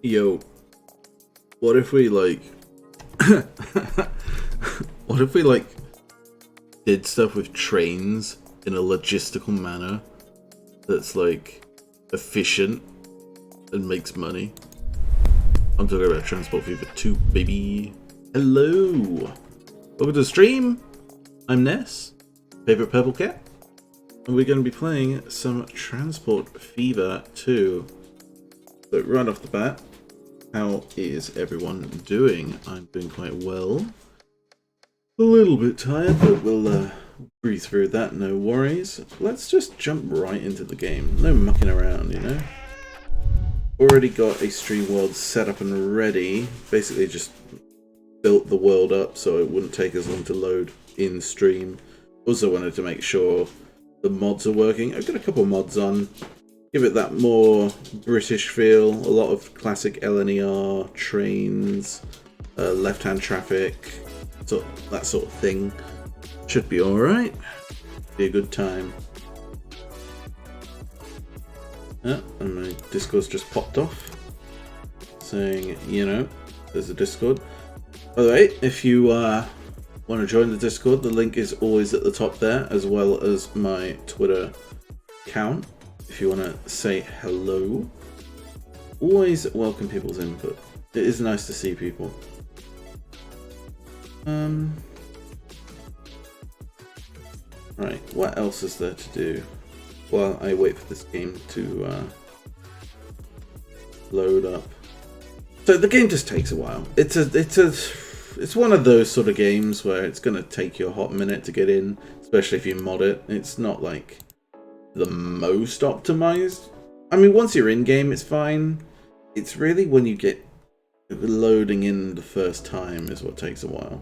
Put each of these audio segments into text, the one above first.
Yo, what if we like what if we like did stuff with trains in a logistical manner that's like efficient and makes money? I'm talking about Transport Fever 2, baby. Hello, welcome to the stream. I'm Ness, favorite purple cat, and we're going to be playing some Transport Fever 2. So right off the bat, how is everyone doing? I'm doing quite well. A little bit tired, but we'll breathe through that, no worries. Let's just jump right into the game. No mucking around, you know? Already got a stream world set up and ready. Basically just built the world up so it wouldn't take as long to load in stream. Also wanted to make sure the mods are working. I've got a couple mods on. Give it that more British feel. A lot of classic LNER, trains, left-hand traffic, that sort of thing. Should be alright. Be a good time. And my Discord's just popped off. Saying, you know, there's a Discord. By the way, if you want to join the Discord, the link is always at the top there, as well as my Twitter account. If you want to say hello, always welcome people's input. It is nice to see people. Right, what else is there to do while I wait for this game to load up? So the game just takes a while. It's one of those sort of games where it's going to take you a hot minute to get in, especially if you mod it. It's not like the most optimized. I mean, once you're in game, it's fine. It's really when you get loading in the first time is what takes a while.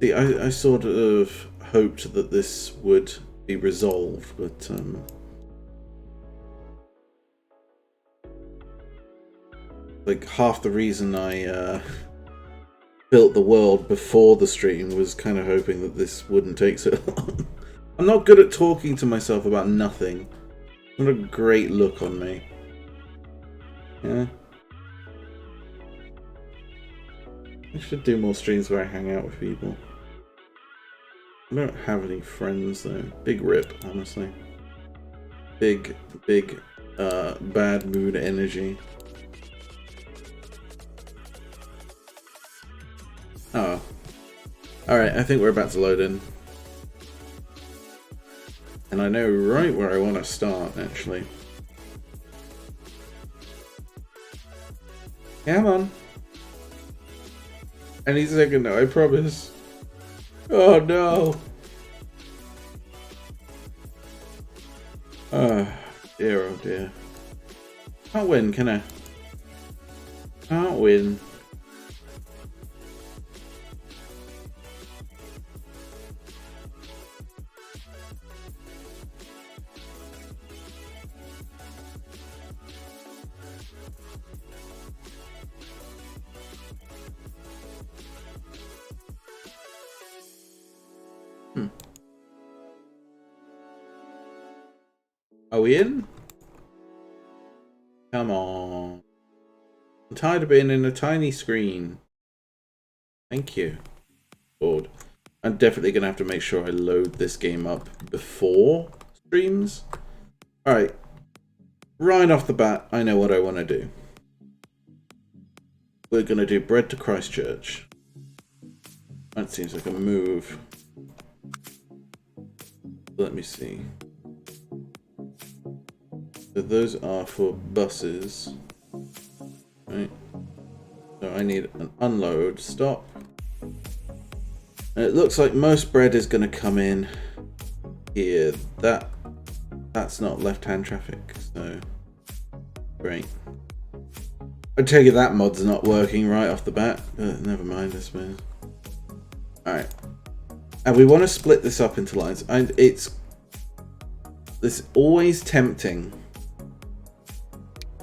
See, I sort of hoped that this would be resolved, but like half the reason I built the world before the stream was kind of hoping that this wouldn't take so long. I'm not good at talking to myself about nothing. What a great look on me. Yeah. I should do more streams where I hang out with people. I don't have any friends though. Big rip, honestly. Big bad mood energy. Oh. Alright, I think we're about to load in. And I know right where I want to start, actually. Come on. Any second now, I promise. Oh no. Oh dear, oh dear. Can't win, can I? Can't win. Are we in? Come on. I'm tired of being in a tiny screen. Thank you. Lord. I'm definitely going to have to make sure I load this game up before streams. Alright. Right off the bat, I know what I want to do. We're going to do Bread to Christchurch. That seems like a move. Let me see. So those are for buses, right? So I need an unload stop. And it looks like most bread is going to come in here. That's not left-hand traffic, so great. I tell you that mod's not working right off the bat, but never mind, I suppose. All right, and we want to split this up into lines. And it's always tempting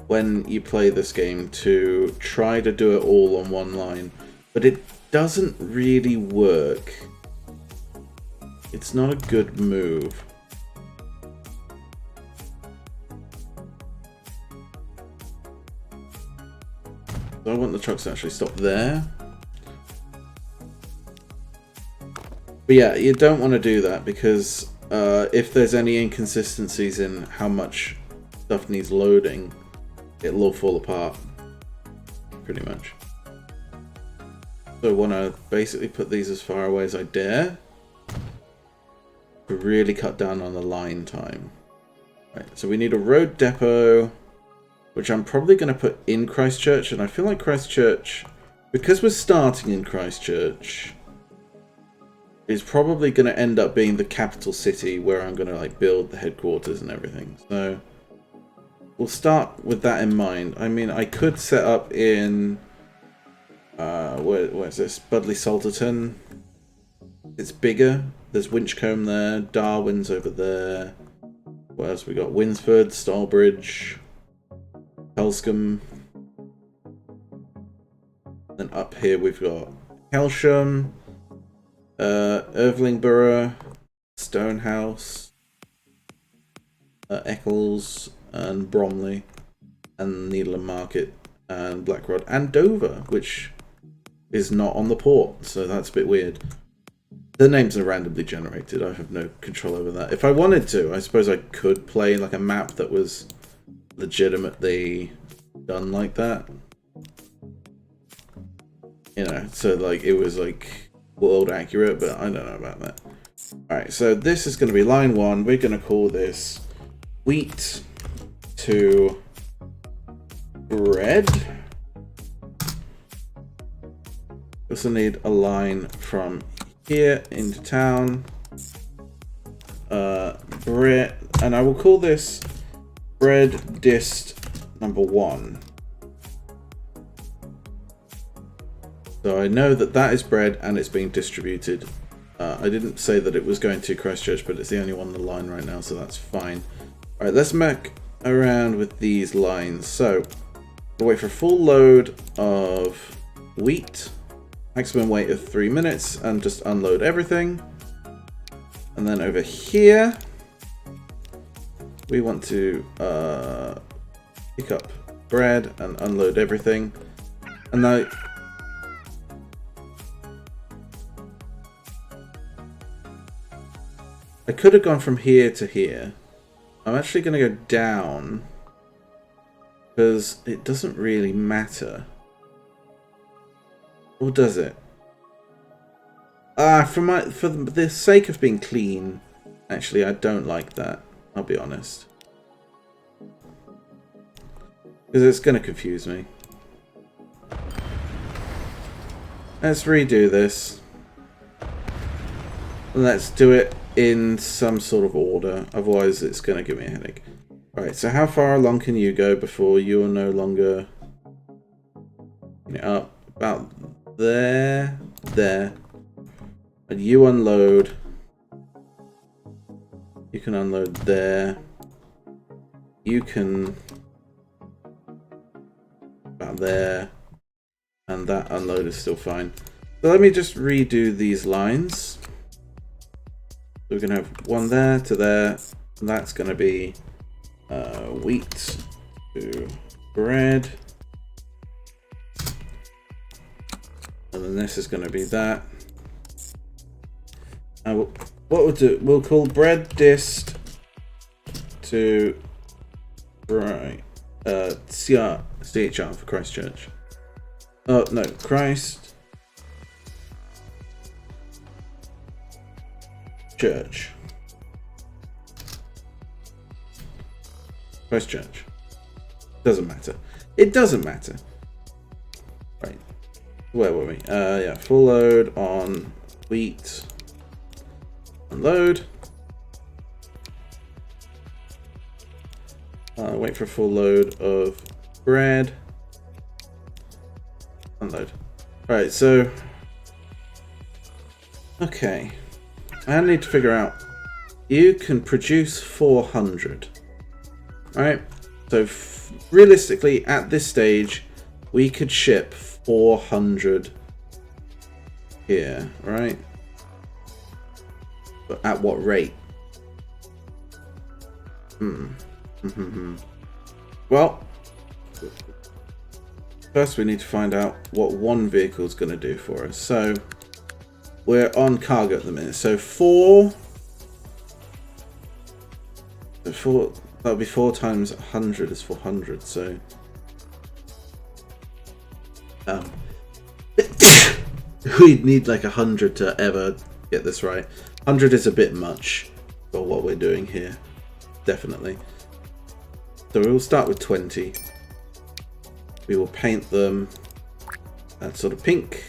when you play this game to try to do it all on one line, but it doesn't really work. It's not a good move. want the trucks to actually stop there. But yeah, you don't want to do that because if there's any inconsistencies in how much stuff needs loading, it'll all fall apart, pretty much. So I want to basically put these as far away as I dare to really cut down on the line time. Right, so we need a road depot, which I'm probably going to put in Christchurch, and I feel like Christchurch, because we're starting in Christchurch, is probably going to end up being the capital city where I'm going to like build the headquarters and everything. So we'll start with that in mind. I mean, I could set up in where's this? Budleigh Salterton. It's bigger. There's Winchcombe there. Darwin's over there. What else we got? Winsford, Stalbridge, Helscombe. Then up here we've got Kelsham, Irvlingborough, Stonehouse, Eccles, and Bromley, and Needham Market, and Blackrod, and Dover, which is not on the port, so that's a bit weird. The names are randomly generated. I have no control over that. If I wanted to, I suppose I could play like a map that was legitimately done like that. You know, so like it was like world accurate, but I don't know about that. Alright, so this is going to be line 1. We're going to call this wheat to bread. We also need a line from here into town. Bread, and I will call this bread dist number 1. So I know that that is bread and it's being distributed. I didn't say that it was going to Christchurch, but it's the only one on the line right now, so that's fine. Alright, let's muck around with these lines. So we'll wait for a full load of wheat. Maximum wait of 3 minutes, and just unload everything. And then over here, we want to pick up bread and unload everything. And now I could have gone from here to here. I'm actually going to go down because it doesn't really matter. Or does it? For the sake of being clean, actually I don't like that. I'll be honest, because it's going to confuse me. Let's redo this. Let's do it in some sort of order, otherwise it's going to give me a headache. Alright, so how far along can you go before you're no longer up? About there, and you unload. You can unload there. You can about there, and that unload is still fine. So let me just redo these lines. So we're gonna have one there to there, and that's gonna be wheat to bread. And then this is going to be that. And what we'll do, we'll call bread dist to right CHR for Christchurch. Oh no, Christ Church. Christchurch. Doesn't matter. It doesn't matter. Right. Where were we? Yeah, full load on wheat. Unload. Wait for a full load of bread. Unload. Alright, so... Okay. I need to figure out... You can produce 400. Alright? So, realistically, at this stage, we could ship 400 here, right? But at what rate? Well, first we need to find out what one vehicle is going to do for us. So we're on cargo at the minute. So four, that'll be 4 times 100 is 400. So we'd need like 100 to ever get this right. 100 is a bit much for what we're doing here, definitely. So we will start with 20. We will paint them that sort of pink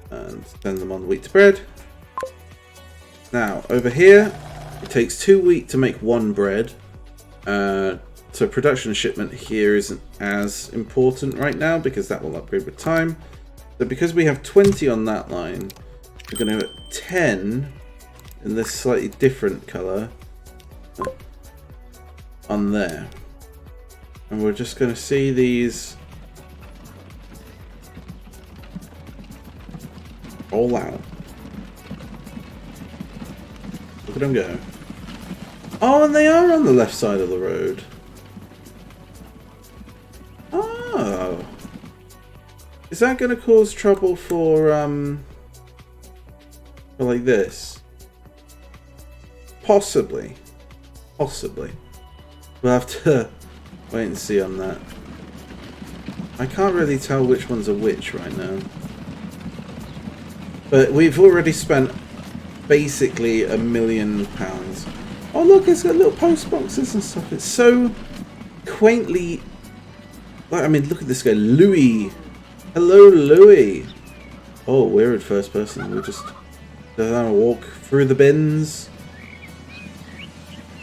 and send them on wheat to bread. Now over here, it takes 2 wheat to make 1 bread. So production and shipment here isn't as important right now because that will upgrade with time. So because we have 20 on that line, we're going to have 10 in this slightly different color on there. And we're just going to see these roll out. Look at them go. Oh, and they are on the left side of the road. Oh. Is that going to cause trouble for like this? Possibly. Possibly. We'll have to wait and see on that. I can't really tell which ones are which right now. But we've already spent basically £1 million. Oh look, it's got little post boxes and stuff. It's so quaintly... I mean, look at this guy, Louis. Hello, Louis. Oh, we're in first person. We're just going to walk through the bins.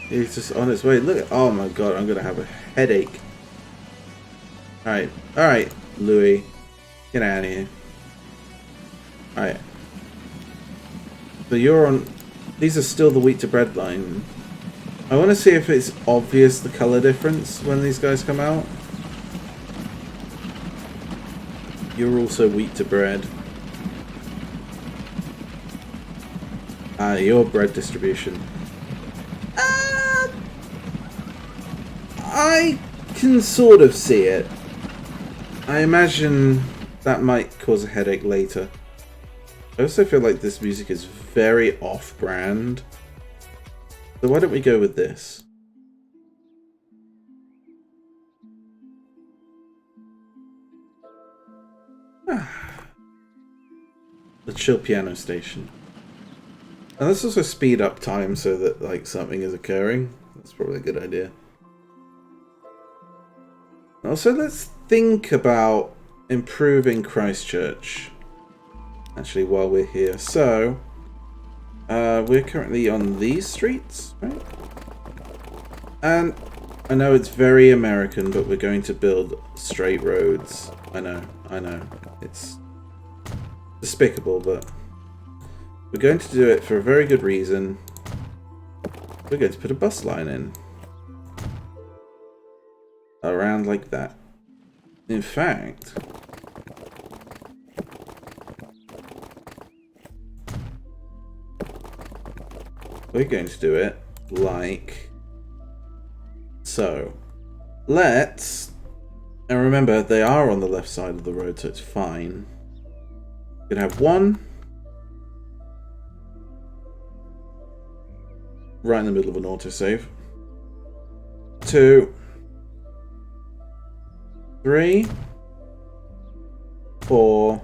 He's just on his way. Look at... Oh my god, I'm going to have a headache. Alright, Louis. Get out of here. Alright. So you're on... These are still the wheat to bread line. I want to see if it's obvious the colour difference when these guys come out. You're also wheat to bread. Your bread distribution. I can sort of see it. I imagine that might cause a headache later. I also feel like this music is very off-brand. So why don't we go with this? The chill piano station. And let's also speed up time so that like something is occurring. That's probably a good idea. Also, let's think about improving Christchurch. Actually, while we're here. So, we're currently on these streets, right? And I know it's very American, but we're going to build straight roads. I know. It's despicable, but we're going to do it for a very good reason. We're going to put a bus line in. Around like that. In fact, we're going to do it like so. Let's, and remember they are on the left side of the road, so it's fine. We're gonna have one right in the middle of an autosave. 2, 3, 4,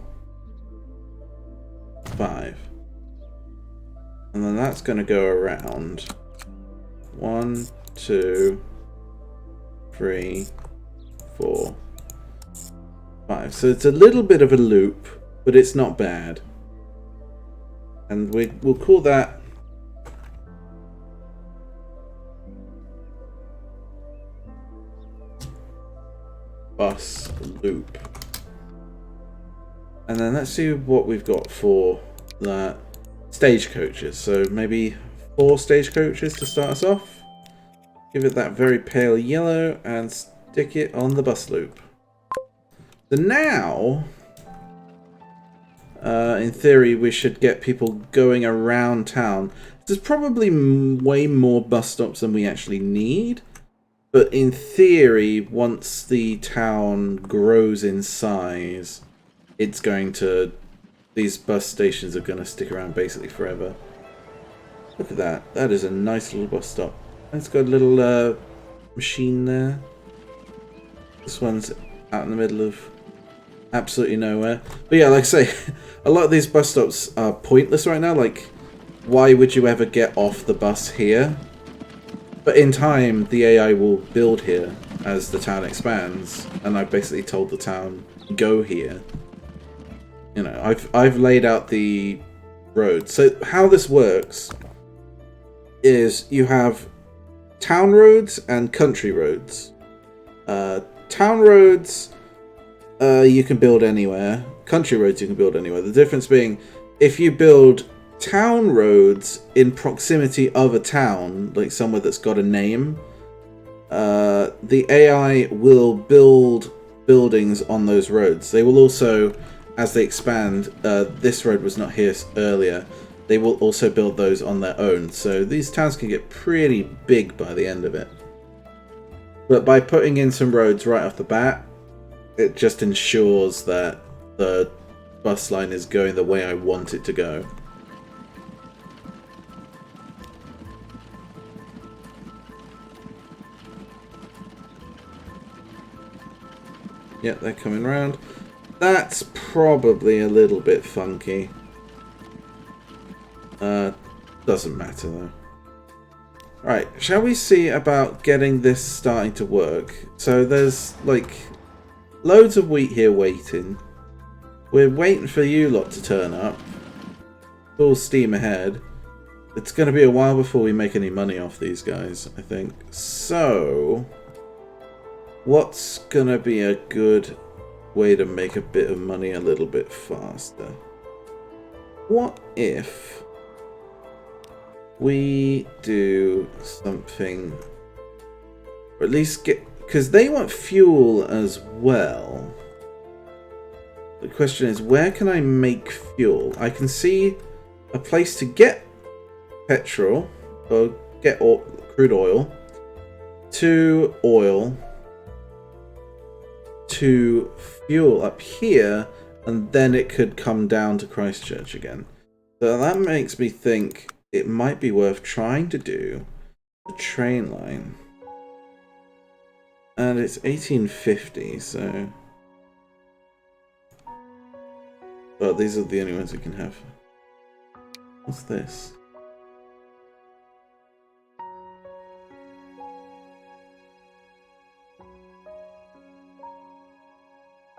5. And then that's going to go around 1, 2, 3, 4, 5. So it's a little bit of a loop, but it's not bad. And we'll call that bus loop. And then let's see what we've got for that. Stagecoaches. So maybe 4 stagecoaches to start us off. Give it that very pale yellow and stick it on the bus loop. So now, in theory, we should get people going around town. There's probably way more bus stops than we actually need. But in theory, once the town grows in size, it's going to... These bus stations are going to stick around basically forever. Look at that. That is a nice little bus stop. It's got a little machine there. This one's out in the middle of absolutely nowhere. But yeah, like I say, a lot of these bus stops are pointless right now. Like, why would you ever get off the bus here? But in time, the AI will build here as the town expands. And I've basically told the town, go here. You know, I've laid out the road. So how this works is you have town roads and country roads. Town roads you can build anywhere. Country roads you can build anywhere. The difference being, if you build town roads in proximity of a town, like somewhere that's got a name, the AI will build buildings on those roads. They will also, as they expand, this road was not here earlier, they will also build those on their own. So these towns can get pretty big by the end of it. But by putting in some roads right off the bat, it just ensures that the bus line is going the way I want it to go. Yep, they're coming round. That's probably a little bit funky. Doesn't matter though. Right, shall we see about getting this starting to work? So there's like loads of wheat here waiting. We're waiting for you lot to turn up. Full steam ahead. It's going to be a while before we make any money off these guys, I think. So, what's going to be a good way to make a bit of money a little bit faster? What if we do something, or at least get, because they want fuel as well. The question is, where can I make fuel? I can see a place to get petrol, or get crude oil, to oil, to fuel up here, and then it could come down to Christchurch again. So that makes me think it might be worth trying to do a train line. And it's 1850, so... Well, these are the only ones we can have. What's this?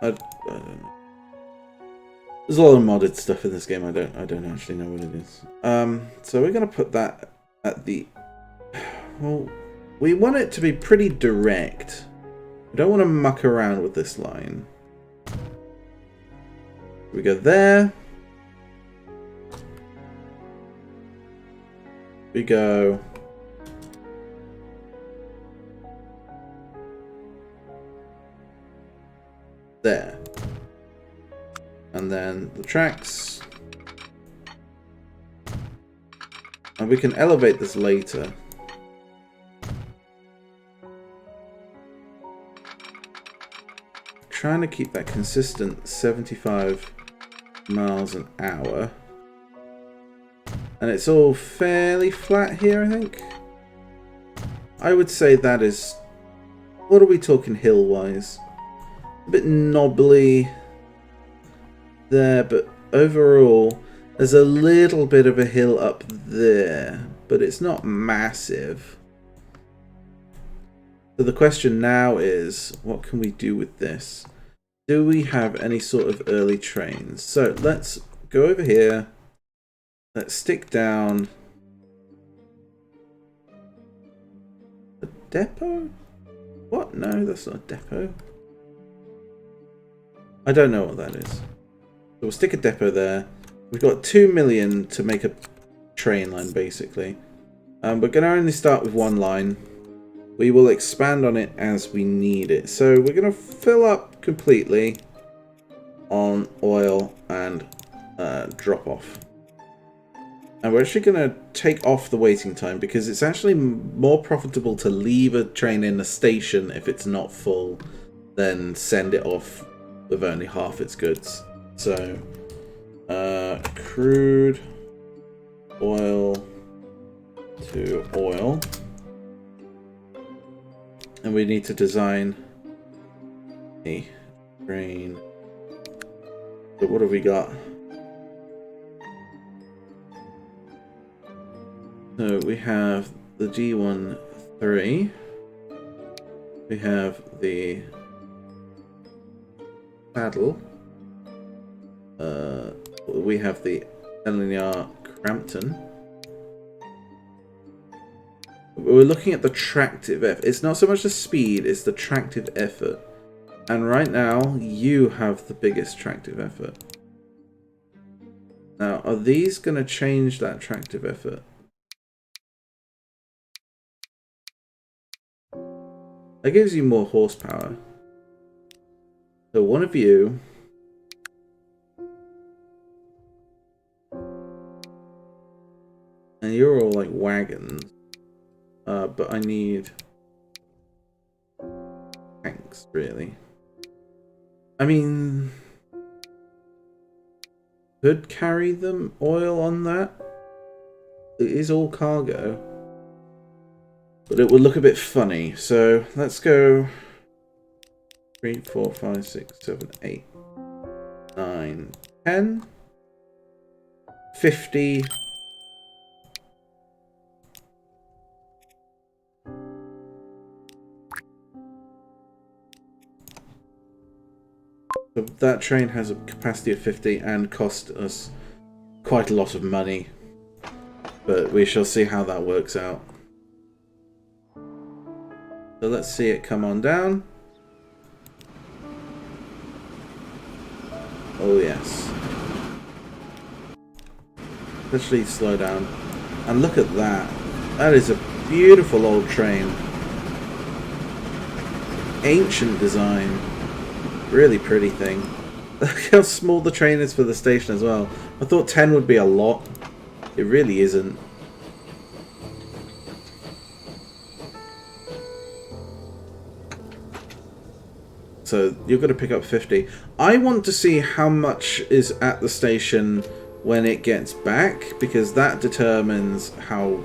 I don't know. There's a lot of modded stuff in this game. I don't actually know what it is. So we're gonna put that at the... Well, we want it to be pretty direct. We don't want to muck around with this line. We go there. We go... there. And then the tracks. And we can elevate this later. Trying to keep that consistent 75 miles an hour. And it's all fairly flat here, I think. I would say that is... What are we talking hill-wise? A bit knobbly there, but overall there's a little bit of a hill up there, but it's not massive. So the question now is, what can we do with this? Do we have any sort of early trains? So let's go over here. Let's stick down a depot? What? No, that's not a depot. I don't know what that is. So we'll stick a depot there. We've got 2 million to make a train line, basically. We're going to only start with one line. We will expand on it as we need it. So we're going to fill up completely on oil and drop off. And we're actually going to take off the waiting time because it's actually more profitable to leave a train in a station if it's not full than send it off with only half its goods. So, crude oil to oil. And we need to design a train. So what have we got? So we have the G13. We have the saddle. We have the LNR Crampton. We're looking at the tractive effort. It's not so much the speed, it's the tractive effort. And right now, you have the biggest tractive effort. Now, are these going to change that tractive effort? That gives you more horsepower. So one of you... And you're all like wagons. But I need... tanks, really. I mean... could carry them oil on that. It is all cargo. But it would look a bit funny. So let's go 3, 4, 5, 6, 7, 8, 9, 10, 50. So that train has a capacity of 50 and cost us quite a lot of money. But we shall see how that works out. So let's see it come on down. Oh yes. Especially slow down. And look at that. That is a beautiful old train. Ancient design. Really pretty thing. Look how small the train is for the station as well. I thought 10 would be a lot. It really isn't. So you're going to pick up 50. I want to see how much is at the station when it gets back, because that determines how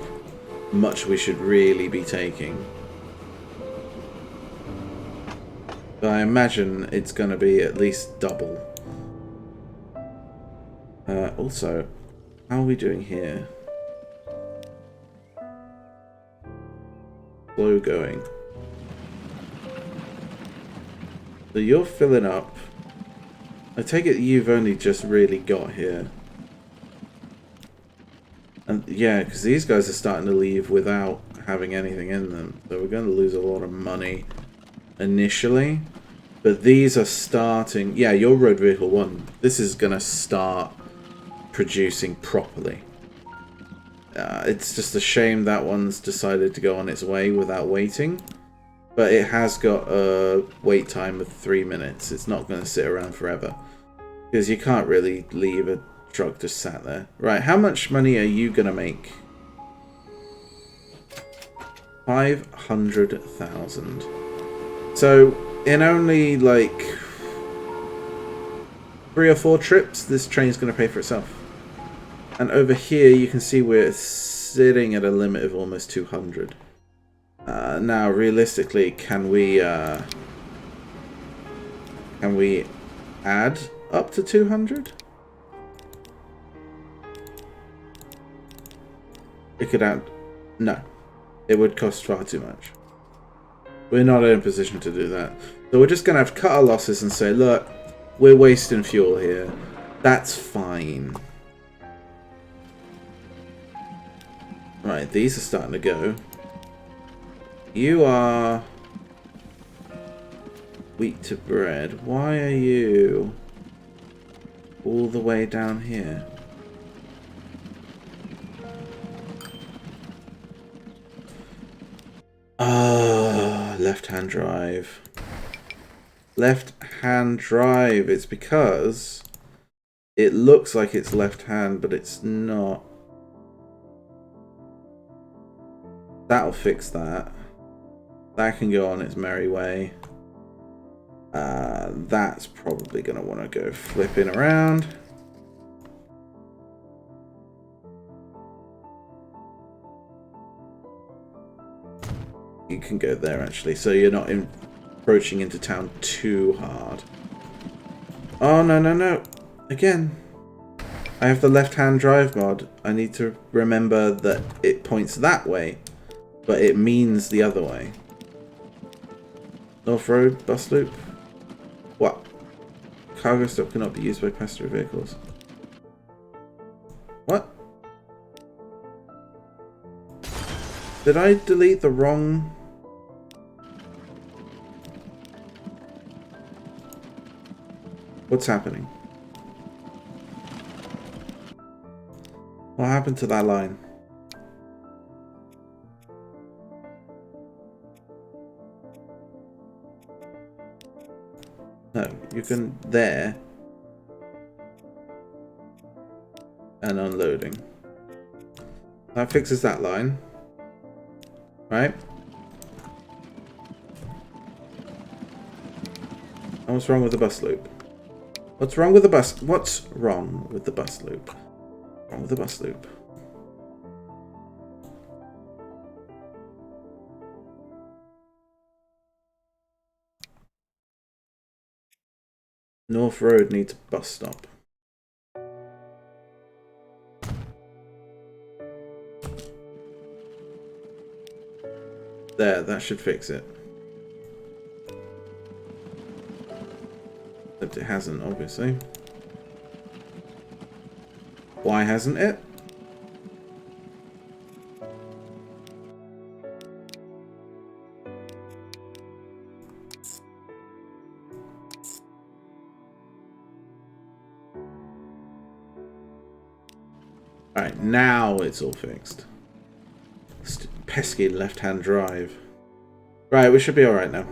much we should really be taking. But I imagine it's going to be at least double. Also, how are we doing here? Slow going. So you're filling up. I take it you've only just really got here. And yeah, because these guys are starting to leave without having anything in them. So we're going to lose a lot of money initially. But these are starting... Yeah, your road vehicle 1. This is going to start producing properly. It's just a shame that one's decided to go on its way without waiting. But it has got a wait time of 3 minutes. It's not going to sit around forever. Because you can't really leave a truck just sat there. Right, how much money are you going to make? 500,000. So, in only like 3 or 4 trips, this train's going to pay for itself. And over here, you can see we're sitting at a limit of almost 200. Now, realistically, can we add up to 200? We could add... No. It would cost far too much. We're not in a position to do that. So we're just going to have to cut our losses and say, look, we're wasting fuel here. That's fine. Right, these are starting to go. You are wheat to bread. Why are you all the way down here? Ah, left-hand drive. Left-hand drive. It's because it looks like it's left-hand, but it's not. That'll fix that. That can go on its merry way. That's probably going to want to go flipping around. You can go there, actually, so you're not approaching into town too hard. Oh, no, no, no. Again. I have the left-hand drive mod. I need to remember that it points that way, but it means the other way. North Road, bus loop. What? Cargo stop cannot be used by passenger vehicles. What? Did I delete the wrong... What's happening? What happened to that line? No, you can there and unloading. That fixes that line, right? And what's wrong with the bus loop? What's wrong with the bus? What's wrong with the bus loop? Wrong with the bus loop. North Road needs a bus stop. There, that should fix it. Except it hasn't, obviously. Why hasn't it? Alright, now it's all fixed. Pesky left-hand drive. Right, we should be alright now.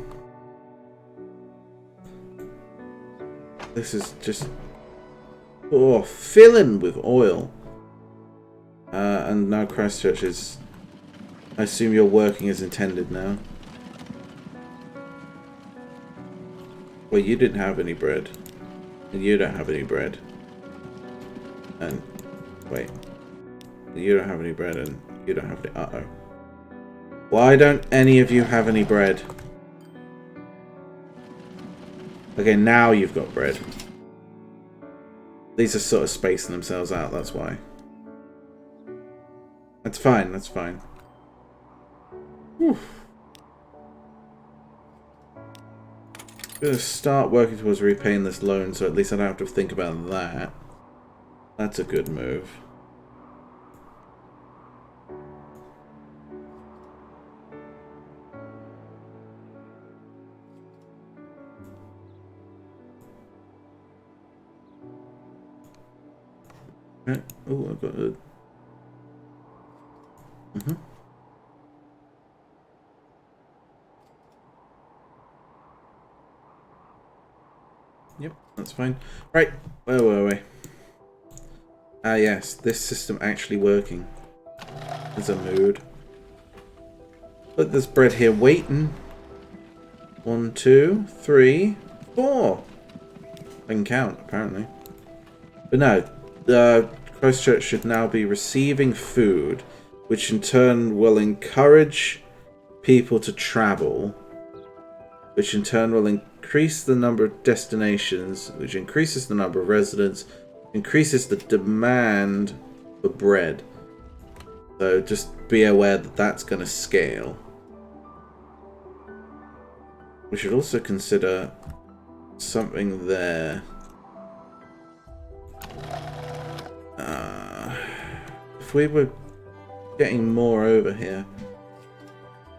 This is just... oh, filling with oil. And now Christchurch is... I assume you're working as intended now. Well, you didn't have any bread. And you don't have any bread. And... wait. You don't have any bread and you don't have any... uh-oh. Why don't any of you have any bread? Okay, now you've got bread. These are sort of spacing themselves out, that's why. That's fine, that's fine. Whew. I'm going to start working towards repaying this loan, so at least I don't have to think about that. That's a good move. Oh, I've got a... Yep, that's fine. Right, where were we? Ah yes, this system actually working. There's a mood. Look, there's bread here waiting. 1, 2, 3, 4. I can count, apparently. But no, Christchurch should now be receiving food, which in turn will encourage people to travel, which in turn will increase the number of destinations, which increases the number of residents, increases the demand for bread. So just be aware that that's going to scale. We should also consider something there. If we were getting more over here.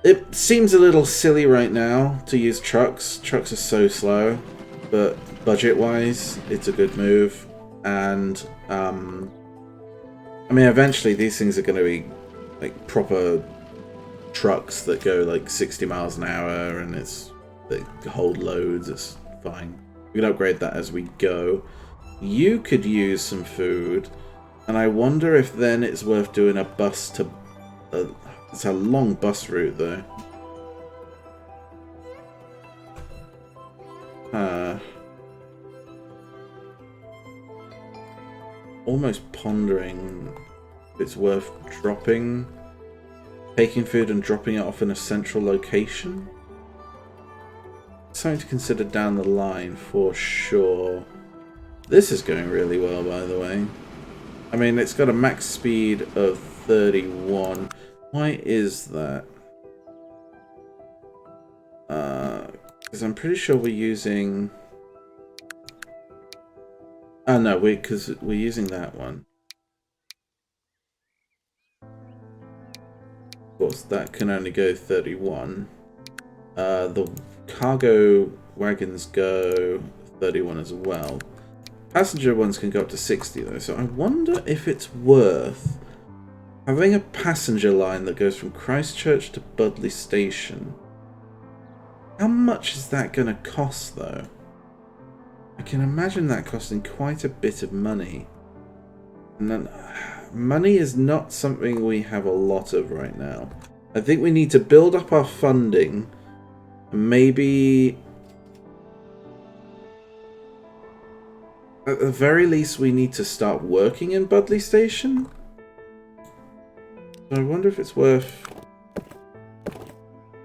It seems a little silly right now to use trucks. Trucks are so slow, but budget-wise, it's a good move. And, I mean, eventually these things are going to be, like, proper trucks that go, like, 60 miles an hour, and they hold loads, it's fine. We can upgrade that as we go. You could use some food, and I wonder if then it's worth doing a bus to... It's a long bus route, though. Almost pondering if it's worth taking food and dropping it off in a central location. Something to consider down the line for sure. This is going really well, by the way. I mean, it's got a max speed of 31. Why is that? Because I'm pretty sure we're using... Oh no, because we're using that one. Of course, that can only go 31. The cargo wagons go 31 as well. Passenger ones can go up to 60 though, so I wonder if it's worth having a passenger line that goes from Christchurch to Budley Station. How much is that going to cost though? I can imagine that costing quite a bit of money. And then, money is not something we have a lot of right now. I think we need to build up our funding. Maybe... at the very least, we need to start working in Budley Station. So I wonder if it's worth...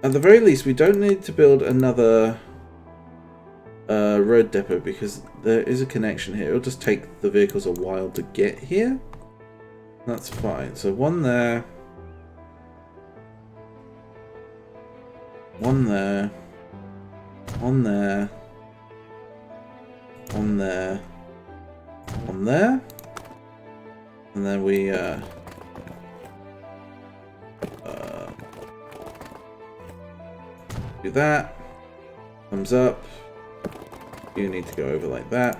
At the very least, we don't need to build another road depot because there is a connection here. It'll just take the vehicles a while to get here. That's fine. So one there. One there. One there. One there. One there. And then we do that. Thumbs up. You need to go over like that.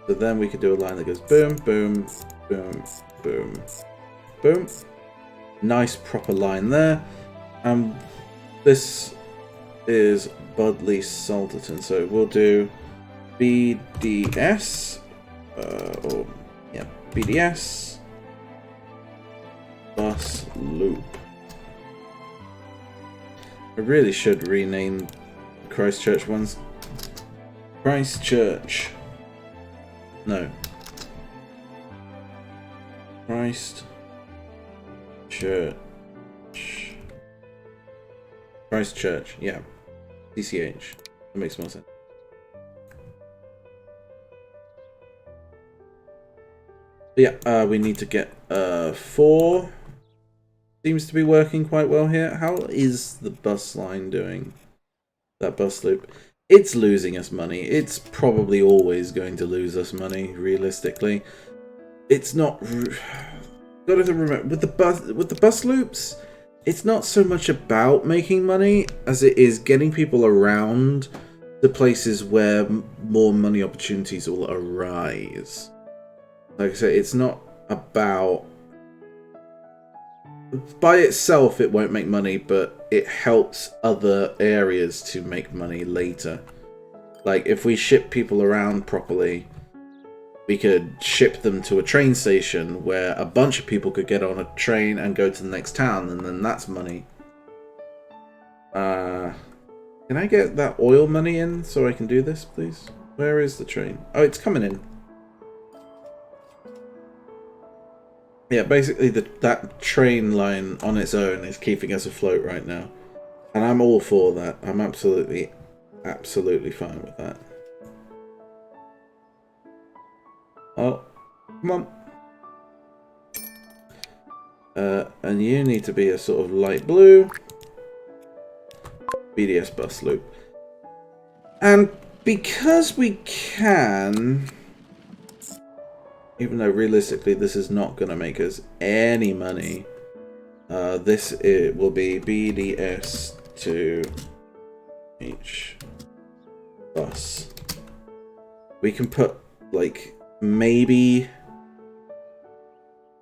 So then we could do a line that goes boom, boom, boom, boom, boom. Nice proper line there. This is Budley Salterton. So we'll do BDS. BDS. Bus loop. I really should rename Christchurch ones. Christchurch. No. Christchurch. Christchurch. Yeah. CCH. That makes more sense. Yeah, we need to get 4. Seems to be working quite well here. How is the bus line doing? That bus loop. It's losing us money. It's probably always going to lose us money, realistically. It's not... Got to remember, with the bus loops, it's not so much about making money as it is getting people around the places where more money opportunities will arise. Like I said, it's not about... By itself, it won't make money, but it helps other areas to make money later. Like, if we ship people around properly, we could ship them to a train station where a bunch of people could get on a train and go to the next town, and then that's money. Can I get that oil money in so I can do this, please? Where is the train? Oh, it's coming in. Yeah, basically that train line on its own is keeping us afloat right now. And I'm all for that. I'm absolutely fine with that. Oh, come on. And you need to be a sort of light blue. BDS bus loop. And because we can... Even though realistically this is not going to make us any money, it will be BDS to each bus. We can put like maybe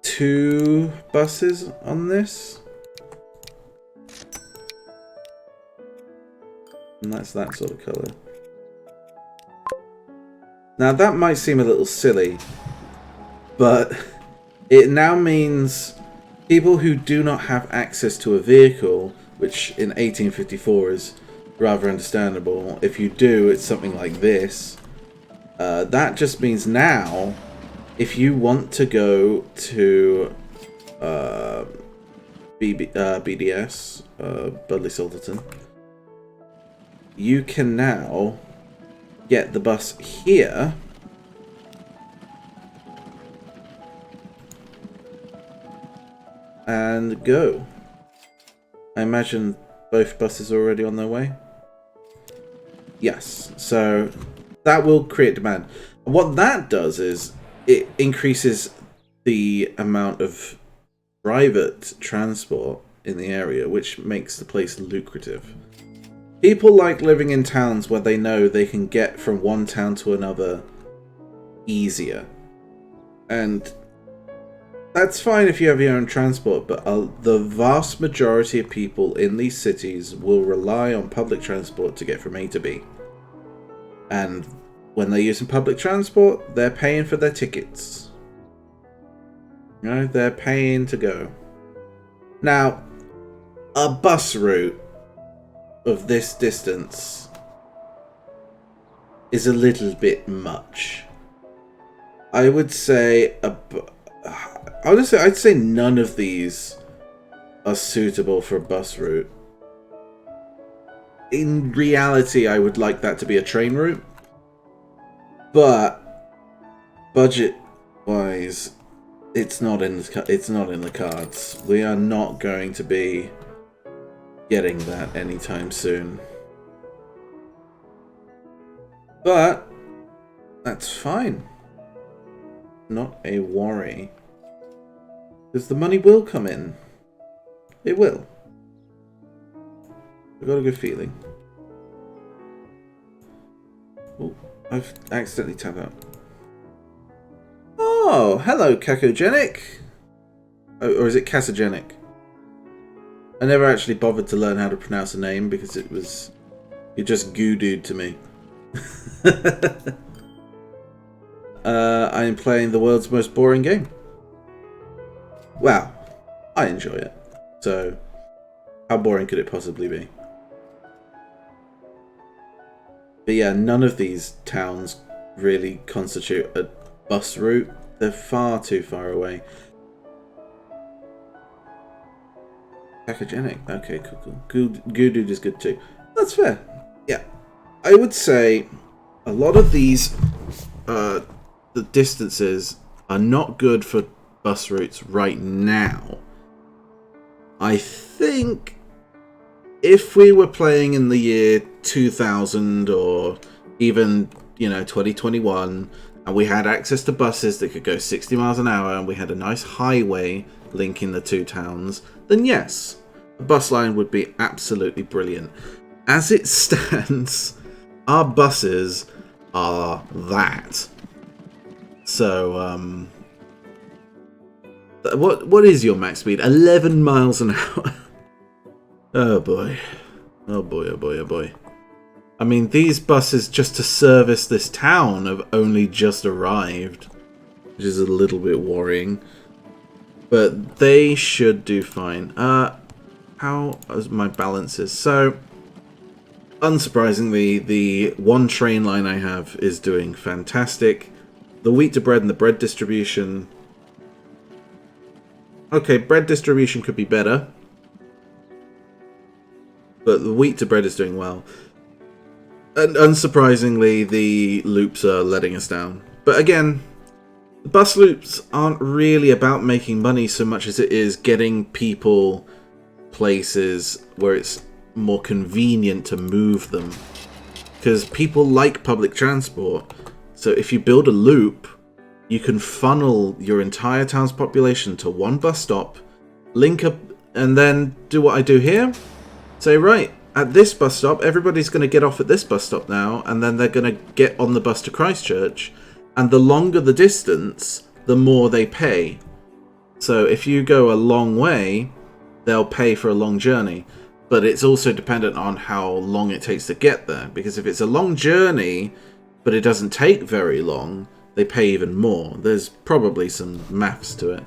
2 buses on this. And that's that sort of colour. Now that might seem a little silly, but it now means People who do not have access to a vehicle, which in 1854 is rather understandable. If you do, it's something like this. That just means now, if you want to go to BDS, Budley Salterton, you can now get the bus here and go. I imagine both buses are already on their way. Yes, so that will create demand. What that does is it increases the amount of private transport in the area, which makes the place lucrative. People like living in towns where they know they can get from one town to another easier. And that's fine if you have your own transport, but the vast majority of people in these cities will rely on public transport to get from A to B. And when they're using public transport, they're paying for their tickets. You know, they're paying to go. Now, a bus route of this distance is a little bit much. I would say honestly, I'd say none of these are suitable for a bus route. In reality, I would like that to be a train route, but budget-wise, it's not in the cards. We are not going to be getting that anytime soon. But that's fine. Not a worry. Because the money will come in. It will. I've got a good feeling. Oh, I've accidentally tapped out. Oh, hello, Cacogenic. Oh, or is it Casogenic? I never actually bothered to learn how to pronounce a name because it just goo-dooed to me. I am playing the world's most boring game. Wow, I enjoy it. So, how boring could it possibly be? But yeah, none of these towns really constitute a bus route. They're far too far away. Pacogenic. Okay, cool. Goo-Dude is good too. That's fair. Yeah. I would say a lot of these the distances are not good for bus routes right now. I think if we were playing in the year 2000 or even, 2021, and we had access to buses that could go 60 miles an hour and we had a nice highway linking the two towns, then yes, the bus line would be absolutely brilliant. As it stands, our buses are that. So, what is your max speed? 11 miles an hour. Oh boy. Oh boy, oh boy, oh boy. I mean, these buses just to service this town have only just arrived, which is a little bit worrying. But they should do fine. How is my balances? So, unsurprisingly, the one train line I have is doing fantastic. The wheat to bread and the bread distribution... Okay, bread distribution could be better. But the wheat to bread is doing well. And unsurprisingly, the loops are letting us down. But again, the bus loops aren't really about making money so much as it is getting people places where it's more convenient to move them. Because people like public transport. So if you build a loop, you can funnel your entire town's population to one bus stop, link up, and then do what I do here. Say, right, at this bus stop, everybody's going to get off at this bus stop now, and then they're going to get on the bus to Christchurch. And the longer the distance, the more they pay. So if you go a long way, they'll pay for a long journey. But it's also dependent on how long it takes to get there. Because if it's a long journey, but it doesn't take very long, they pay even more. There's probably some maths to it.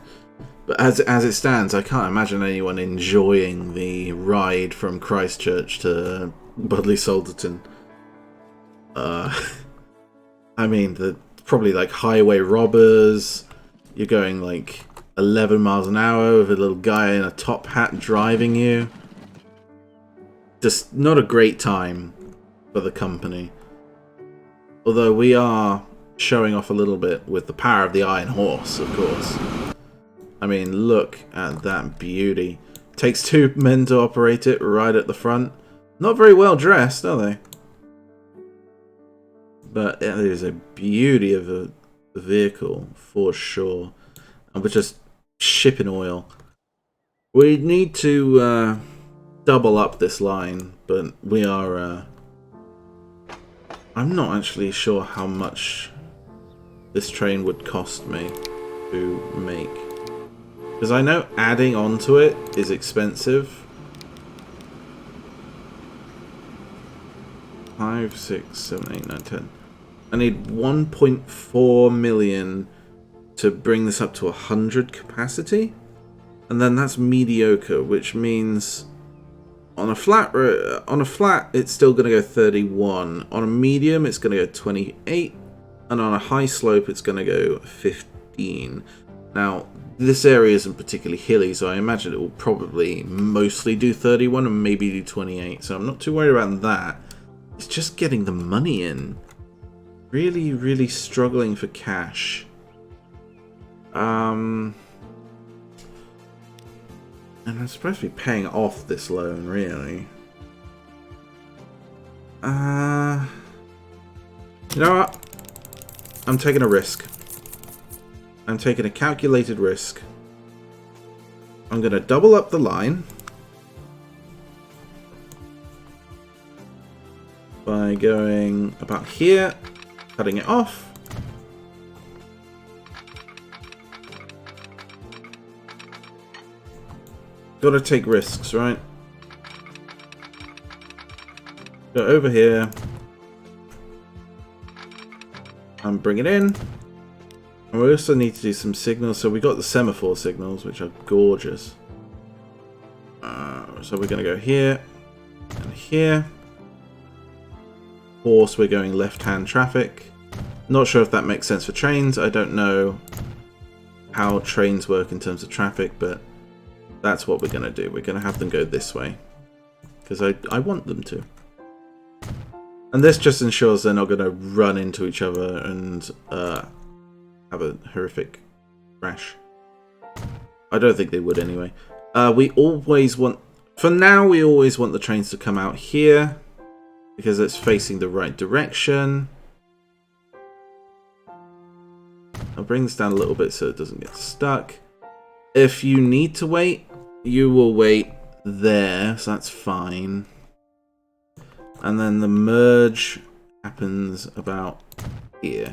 But as it stands, I can't imagine anyone enjoying the ride from Christchurch to Budleigh Salterton. I mean, the probably like highway robbers. You're going like 11 miles an hour with a little guy in a top hat driving you. Just not a great time for the company. Although we are showing off a little bit with the power of the Iron Horse, of course. I mean, look at that beauty. Takes 2 men to operate it right at the front. Not very well dressed, are they? But it is a beauty of a vehicle, for sure. And we're just shipping oil. We need to double up this line, but we are... I'm not actually sure how much this train would cost me to make. Because I know adding onto it is expensive. 5, 6, 7, 8, 9, 10. I need 1.4 million to bring this up to 100 capacity. And then that's mediocre, which means on a flat it's still going to go 31. On a medium it's going to go 28. And on a high slope it's going to go 15. Now, this area isn't particularly hilly, so I imagine it will probably mostly do 31 and maybe do 28. So I'm not too worried about that. It's just getting the money in. Really, really struggling for cash. And I'm supposed to be paying off this loan, really. You know what? I'm taking a risk. I'm taking a calculated risk. I'm going to double up the line by going about here, cutting it off. Gotta take risks, right? Go over here and bring it in. And we also need to do some signals. So we got the semaphore signals, which are gorgeous. So we're going to go here and here. Of course, we're going left-hand traffic. Not sure if that makes sense for trains. I don't know how trains work in terms of traffic, but that's what we're going to do. We're going to have them go this way because I want them to. And this just ensures they're not going to run into each other and have a horrific crash. I don't think they would anyway. We always want... For now, we always want the trains to come out here because it's facing the right direction. I'll bring this down a little bit so it doesn't get stuck. If you need to wait, you will wait there, so that's fine. And then the merge happens about here.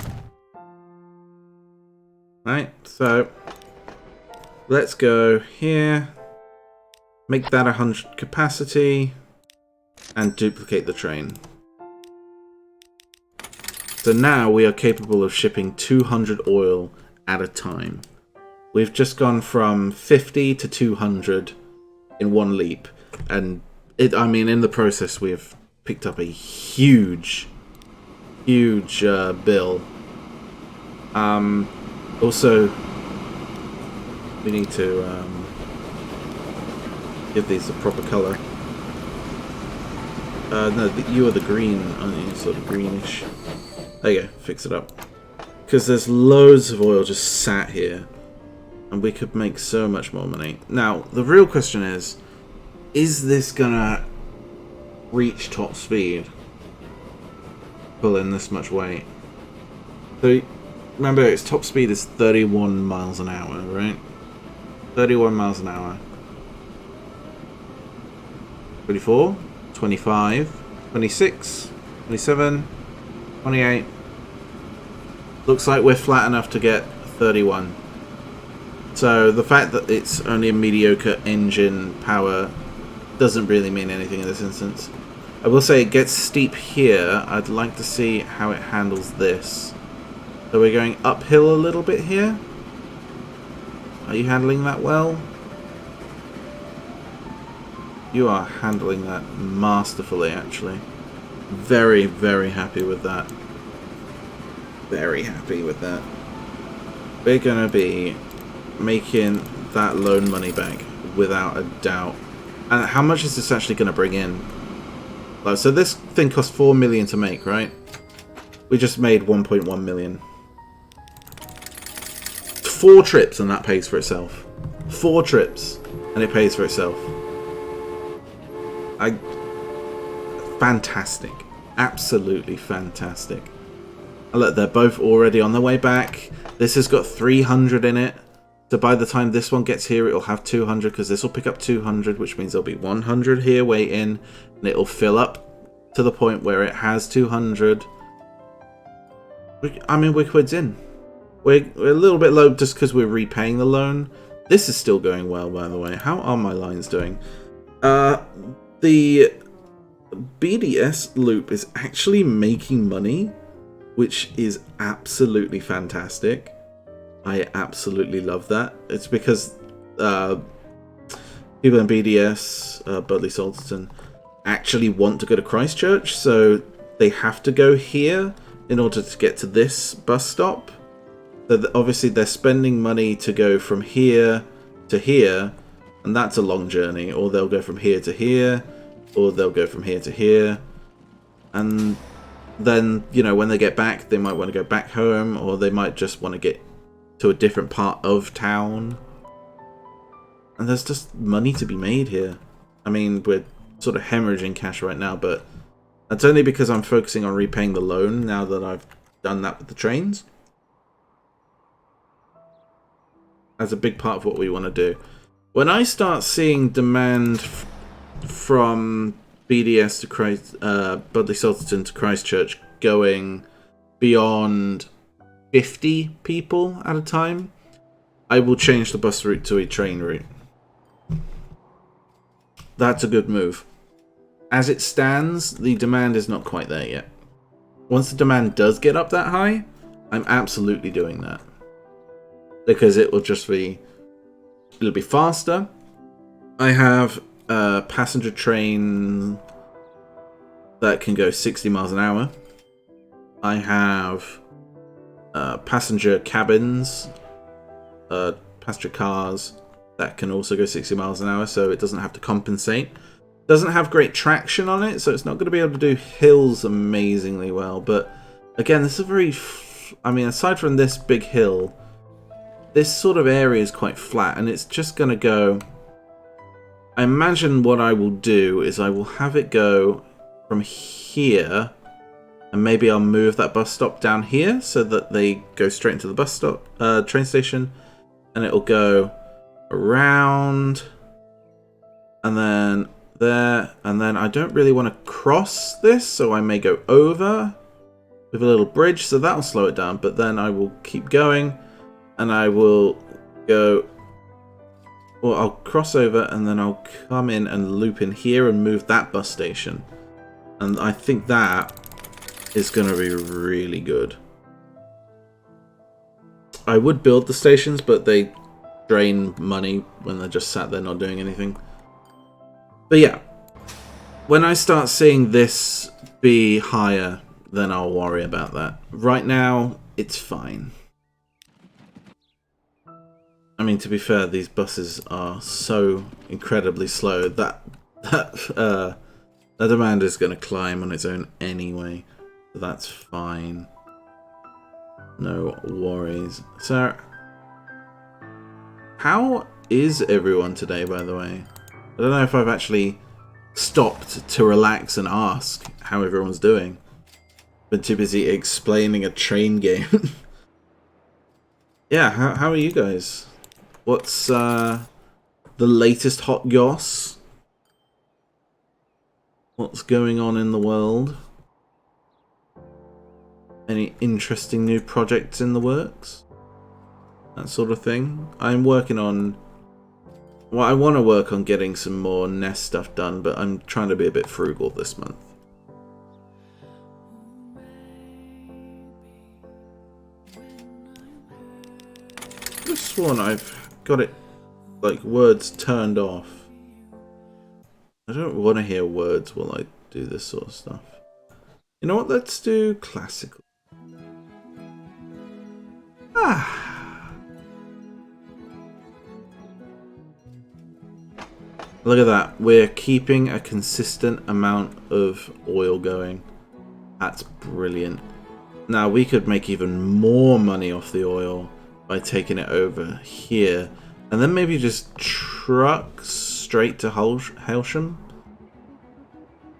Right, so let's go here, make that 100 capacity, and duplicate the train. So now we are capable of shipping 200 oil at a time. We've just gone from 50 to 200 in one leap, and I mean, in the process, we have picked up a huge bill. Also, we need to give these the proper color. No, you are the green, aren't you? Sort of greenish. There you go, fix it up. Because there's loads of oil just sat here. And we could make so much more money. Now, the real question is this gonna reach top speed? Pull in this much weight. So, remember, its top speed is 31 miles an hour, right? 31 miles an hour. 24, 25, 26, 27, 28. Looks like we're flat enough to get 31. So the fact that it's only a mediocre engine power doesn't really mean anything in this instance. I will say it gets steep here. I'd like to see how it handles this. So we're going uphill a little bit here. Are you handling that well? You are handling that masterfully, actually. Very, very happy with that. Very happy with that. We're going to be making that loan money back without a doubt. And how much is this actually going to bring in? So this thing cost 4 million to make, right? We just made 1.1 million. 4 trips and that pays for itself. 4 trips and it pays for itself. Fantastic. Absolutely fantastic. And look, they're both already on their way back. This has got 300 in it. So by the time this one gets here, it'll have 200 because this will pick up 200, which means there'll be 100 here waiting. And it'll fill up to the point where it has 200. I mean, we're quids in. We're a little bit low just because we're repaying the loan. This is still going well, by the way. How are my lines doing? The BDS loop is actually making money, which is absolutely fantastic. I absolutely love that. It's because people in BDS, Budley Salterton, actually want to go to Christchurch, so they have to go here in order to get to this bus stop. So obviously they're spending money to go from here to here, and that's a long journey. Or they'll go from here to here, or they'll go from here to here. And then, you know, when they get back, they might want to go back home, or they might just want to get to a different part of town. And there's just money to be made here. I mean, we're sort of hemorrhaging cash right now, but that's only because I'm focusing on repaying the loan now that I've done that with the trains. That's a big part of what we want to do. When I start seeing demand from BDS to Budley Salterton to Christchurch going beyond 50 people at a time, I will change the bus route to a train route. That's a good move. As it stands, the demand is not quite there yet. Once the demand does get up that high, I'm absolutely doing that. Because it will just be... it'll be faster. I have a passenger train that can go 60 miles an hour. I have passenger cabins, passenger cars that can also go 60 miles an hour, so it doesn't have to compensate. Doesn't have great traction on it, so it's not going to be able to do hills amazingly well. But again, this is a very... I mean, aside from this big hill, this sort of area is quite flat, and it's just going to go... I imagine what I will do is I will have it go from here, and maybe I'll move that bus stop down here so that they go straight into the bus stop, train station, and it'll go around, and then there, and then I don't really want to cross this, so I may go over with a little bridge, so that'll slow it down, but then I will keep going, and I will go... well, I'll cross over and then I'll come in and loop in here and move that bus station. And I think that is going to be really good. I would build the stations, but they drain money when they're just sat there not doing anything. But yeah, when I start seeing this be higher, then I'll worry about that. Right now, it's fine. I mean, to be fair, these buses are so incredibly slow that the demand is going to climb on its own anyway. So that's fine. No worries. So, how is everyone today, by the way? I don't know if I've actually stopped to relax and ask how everyone's doing. Been too busy explaining a train game. Yeah, how are you guys? What's the latest hot goss? What's going on in the world? Any interesting new projects in the works? That sort of thing. I'm working on... well, I want to work on getting some more Ness stuff done, but I'm trying to be a bit frugal this month. This one I've got it, like, words turned off. I don't want to hear words while I do this sort of stuff. You know what? Let's do classical. Look at that. We're keeping a consistent amount of oil going. That's brilliant. Now, we could make even more money off the oil by taking it over here. And then maybe just truck straight to Hailsham.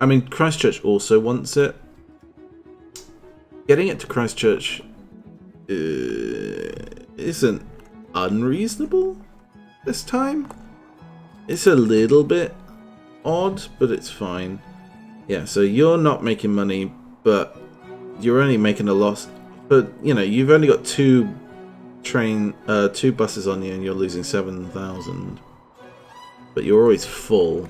I mean, Christchurch also wants it. Getting it to Christchurch isn't unreasonable this time. It's a little bit odd, but it's fine. Yeah, so you're not making money, but you're only making a loss. But, you know, you've only got two buses on you and you're losing 7,000. But you're always full.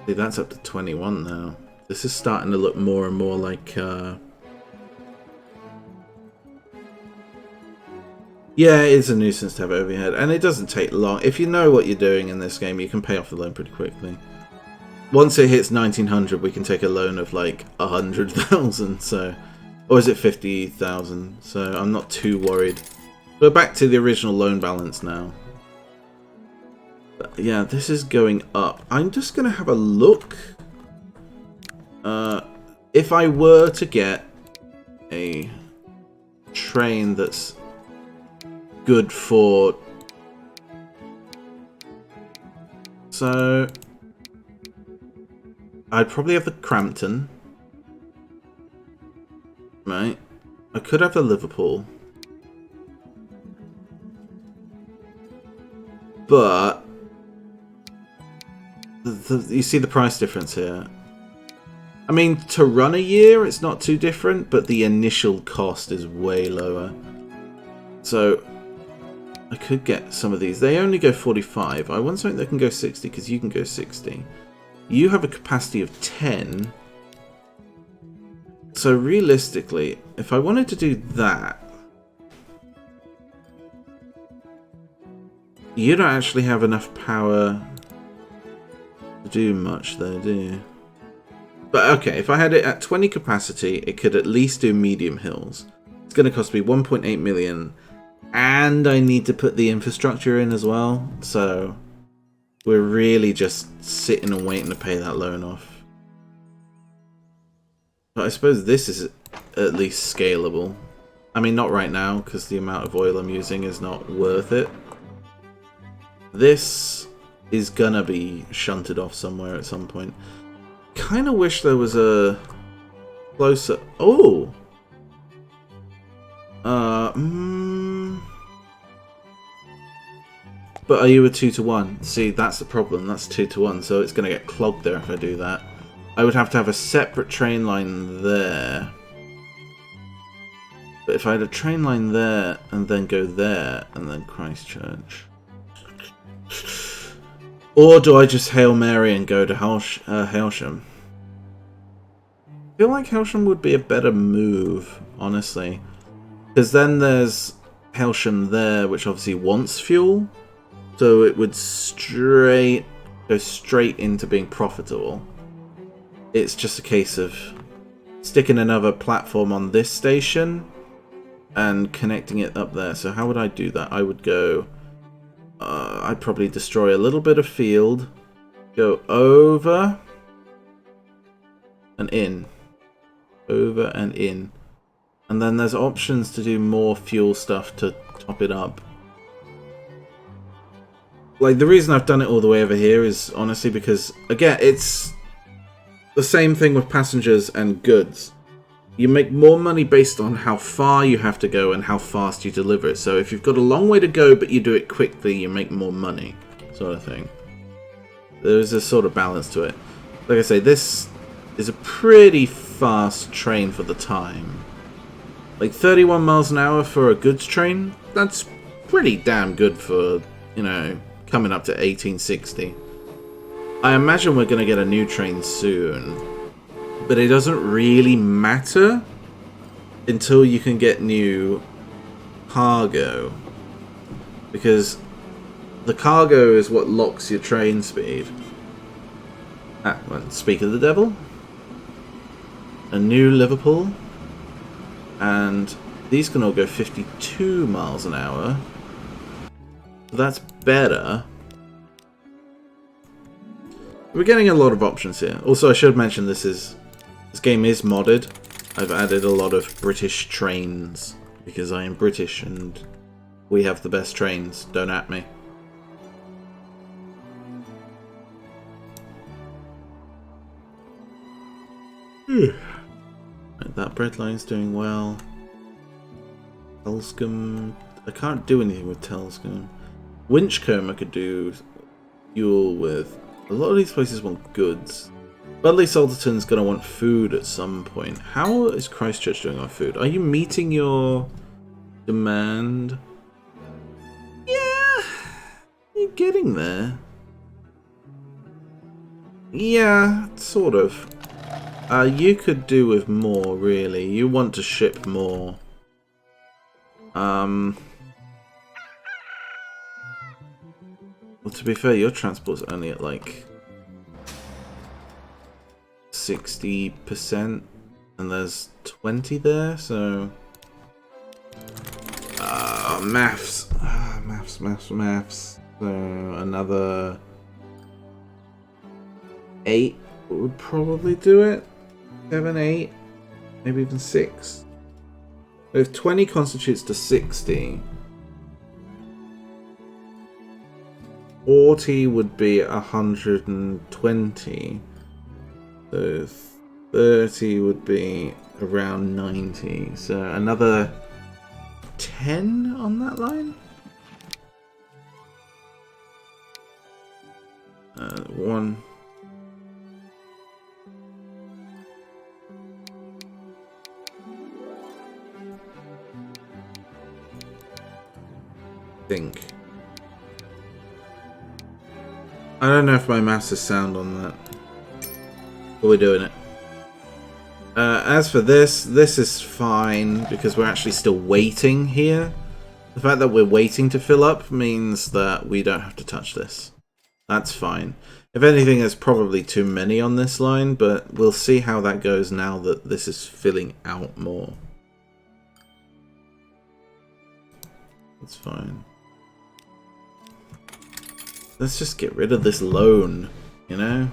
See, that's up to 21 now. This is starting to look more and more like... Yeah, it is a nuisance to have overhead, and it doesn't take long. If you know what you're doing in this game, you can pay off the loan pretty quickly. Once it hits 1900, we can take a loan of like 100,000, so... Or is it 50,000? So I'm not too worried. We're back to the original loan balance now. But yeah, this is going up. I'm just going to have a look. If I were to get a train that's good for... So... I'd probably have the Crampton. Right. I could have the Liverpool. But... you see the price difference here. I mean, to run a year, it's not too different, but the initial cost is way lower. So... I could get some of these. They only go 45. I want something that can go 60, because you can go 60. You have a capacity of 10. So realistically, if I wanted to do that, you don't actually have enough power to do much there, do you? But okay, if I had it at 20 capacity, it could at least do medium hills. It's going to cost me 1.8 million, and I need to put the infrastructure in as well, so we're really just sitting and waiting to pay that loan off. But I suppose this is at least scalable. I mean, not right now, because the amount of oil I'm using is not worth it. This is gonna be shunted off somewhere at some point. Kind of wish there was a closer... Oh! But are you a 2-to-1? See, that's the problem. That's 2-to-1, so it's gonna get clogged there if I do that. I would have to have a separate train line there. But if I had a train line there, and then go there, and then Christchurch... Or do I just Hail Mary and go to Hailsham? I feel like Hailsham would be a better move, honestly. Because then there's Hailsham there, which obviously wants fuel. So it would go straight into being profitable. It's just a case of sticking another platform on this station and connecting it up there. So how would I do that? I would go... I'd probably destroy a little bit of field, go over and in, over and in, and then there's options to do more fuel stuff to top it up. Like, the reason I've done it all the way over here is honestly because, again, it's the same thing with passengers and goods. You make more money based on how far you have to go and how fast you deliver it. So if you've got a long way to go but you do it quickly, you make more money, sort of thing. There's a sort of balance to it. Like I say, this is a pretty fast train for the time. Like 31 miles an hour for a goods train, that's pretty damn good for, you know, coming up to 1860. I imagine we're going to get a new train soon. But it doesn't really matter until you can get new cargo. Because the cargo is what locks your train speed. Ah, well, speak of the devil. A new Liverpool. And these can all go 52 miles an hour. So that's better. We're getting a lot of options here. Also, I should mention this game is modded. I've added a lot of British trains because I am British and we have the best trains. Don't at me. Right, that bread line's doing well. Telscombe. I can't do anything with Telscombe. Winchcombe I could do fuel with. A lot of these places want goods. Budley Salterton's going to want food at some point. How is Christchurch doing on food? Are you meeting your demand? Yeah, you're getting there. Yeah, sort of. You could do with more, really. You want to ship more. Well, to be fair, your transport's only at like 60%, and there's 20 there, so maths. Maths. So another 8 would probably do it. 7, 8, maybe even 6. So if 20 constitutes to 60, 40 would be 120. So 30 would be around 90. So another 10 on that line? 1. Think. I don't know if my maths is sound on that. But we're doing it. As for this is fine because we're actually still waiting here. The fact that we're waiting to fill up means that we don't have to touch this. That's fine. If anything, there's probably too many on this line, but we'll see how that goes now that this is filling out more. That's fine. Let's just get rid of this loan, you know?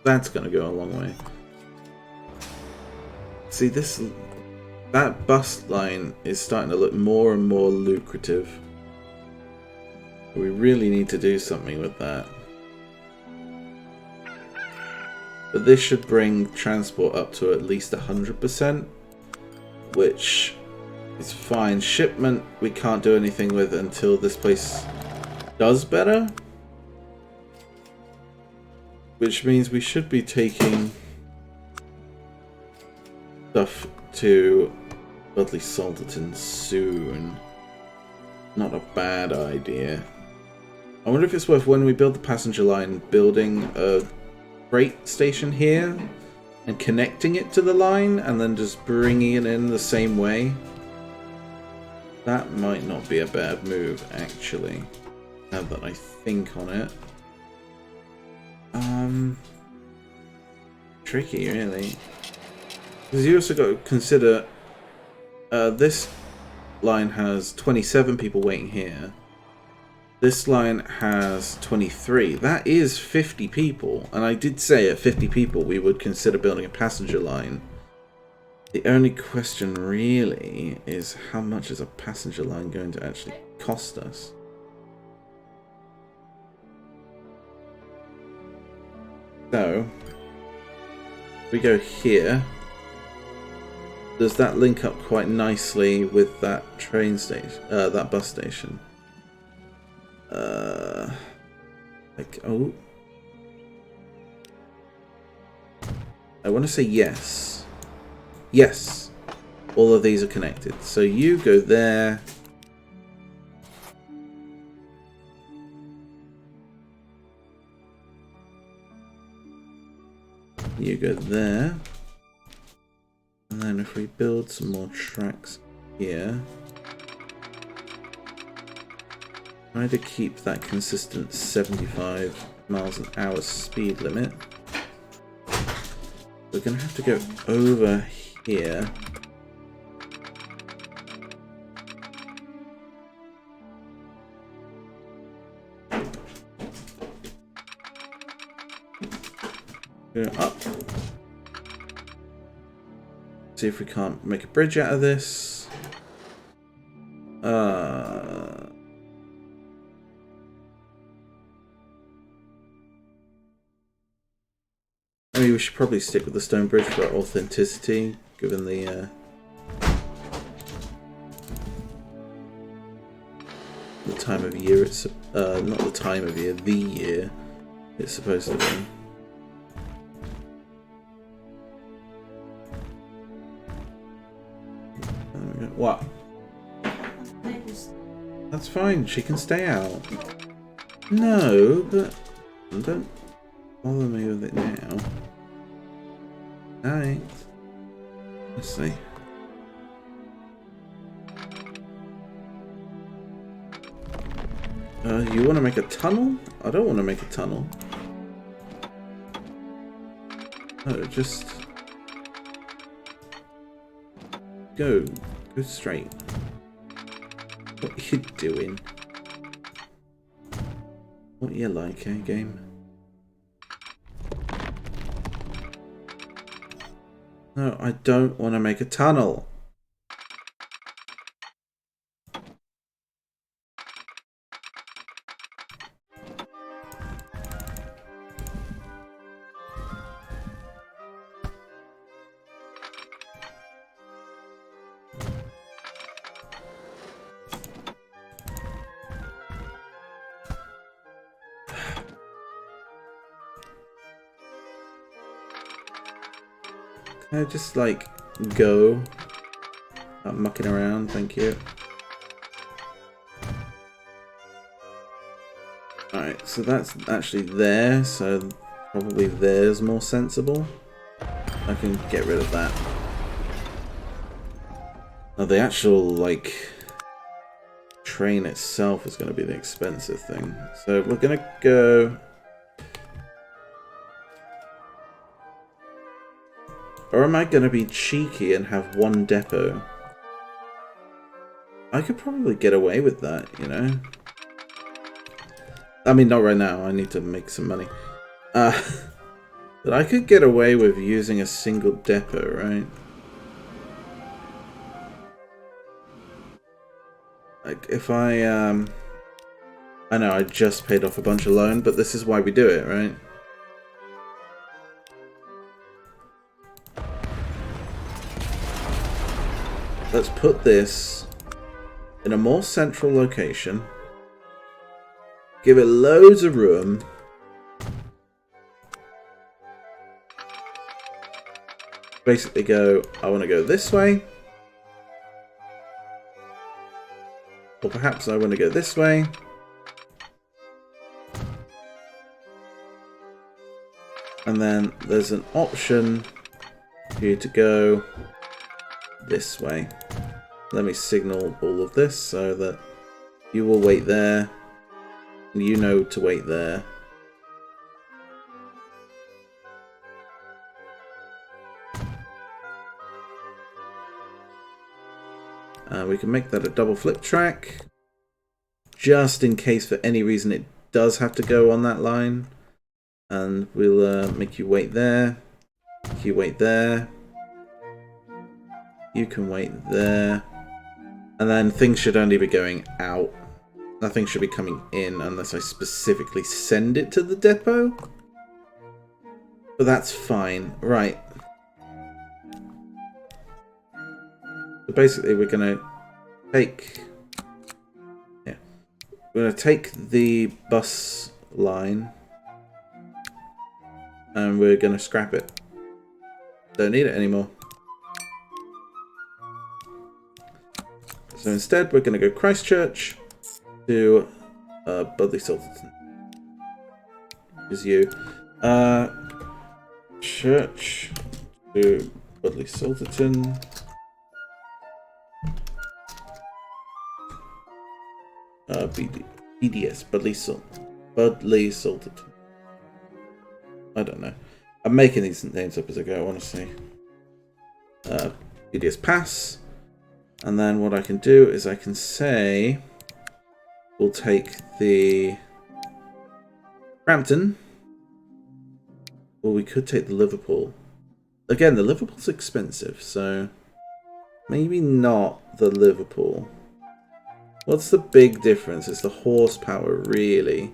That's gonna go a long way. See, that bus line is starting to look more and more lucrative. We really need to do something with that. But this should bring transport up to at least 100%, which is fine. Shipment we can't do anything with until this place does better. Which means we should be taking stuff to Budley Salterton soon. Not a bad idea. I wonder if it's worth, when we build the passenger line, building a freight station here and connecting it to the line and then just bringing it in the same way. That might not be a bad move, actually, now that I think on it. Tricky, really. Because you also got to consider this line has 27 people waiting here. This line has 23. That is 50 people. And I did say at 50 people we would consider building a passenger line. The only question really is how much is a passenger line going to actually cost us? So, we go here. Does that link up quite nicely with that train station, that bus station? Like, oh. I want to say yes. Yes. All of these are connected. So you go there. You go there. then if we build some more tracks here, try to keep that consistent 75 miles an hour speed limit. We're going to have to go over here. Go up. See if we can't make a bridge out of this. I mean, we should probably stick with the stone bridge for authenticity, given the time of year it's not the time of year, the year it's supposed to be. What? That's fine, she can stay out. No, but don't bother me with it now. Alright. Let's see. You want to make a tunnel? I don't want to make a tunnel. No, just go straight. What are you doing? What you like, eh, game? No, I don't want to make a tunnel. Can I just, like, go? Not mucking around, thank you. Alright, so that's actually there, so probably there's more sensible. I can get rid of that. Now the actual, like, train itself is going to be the expensive thing. So we're going to go... Or am I going to be cheeky and have one depot? I could probably get away with that, you know? I mean, not right now. I need to make some money. But I could get away with using a single depot, right? Like, if I know I just paid off a bunch of loan, but this is why we do it, right? Let's put this in a more central location. Give it loads of room. Basically go, I want to go this way. Or perhaps I want to go this way. And then there's an option for you to go this way. Let me signal all of this so that you will wait there. And you know to wait there. We can make that a double flip track. Just in case for any reason it does have to go on that line. And we'll make you wait there. Make you wait there. You can wait there. And then things should only be going out. Nothing should be coming in unless I specifically send it to the depot. But that's fine. Right. So basically we're going to take... Yeah. We're going to take the bus line. And we're going to scrap it. Don't need it anymore. So instead, we're going to go Christchurch to Budley Salterton. Is you. Church to Budley Salterton. BDS, Budley Salterton. I don't know. I'm making these names up as I go, honestly. BDS pass. And then what I can do is I can say we'll take the Brampton. Or we could take the Liverpool. Again, the Liverpool's expensive, so maybe not the Liverpool. What's the big difference? It's the horsepower, really.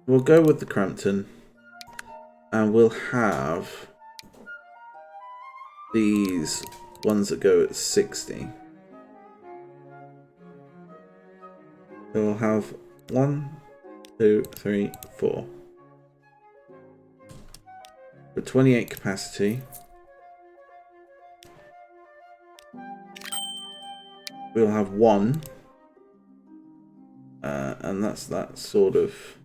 We'll go with the Crampton. And we'll have these ones that go at 60. So we'll have 1, 2, 3, 4. For 28 capacity. We'll have 1. And that's that sort of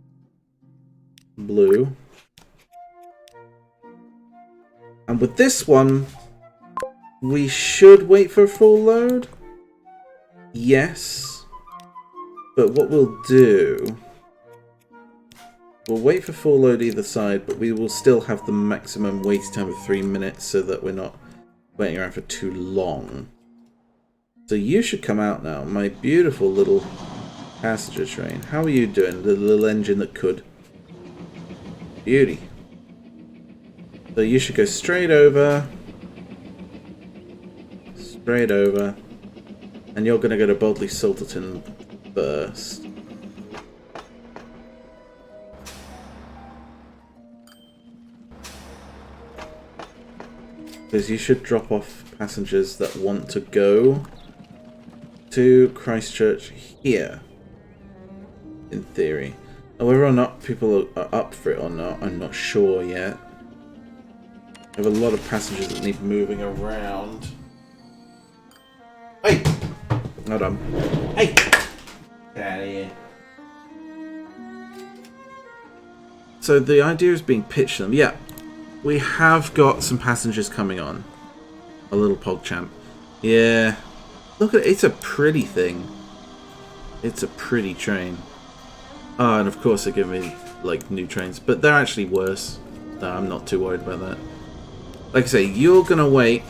blue. And with this one, we should wait for a full load. Yes. But what we'll do, we'll wait for full load either side, but we will still have the maximum wait time of 3 minutes so that we're not waiting around for too long. So you should come out now, my beautiful little passenger train. How are you doing, the little engine that could? Beauty. So you should go straight over. Straight over. And you're going to go to Bodley Salterton first. Because you should drop off passengers that want to go to Christchurch here. In theory. Now, whether or not people are up for it or not, I'm not sure yet. I have a lot of passengers that need moving around. Hey! Hold on. Hey! Get out of here. So the idea is being pitched to them. Yeah, we have got some passengers coming on. A little PogChamp. Yeah. Look at it. It's a pretty thing. It's a pretty train. Oh, and of course they give me like new trains, but they're actually worse. No, I'm not too worried about that. Like I say, you're gonna wait,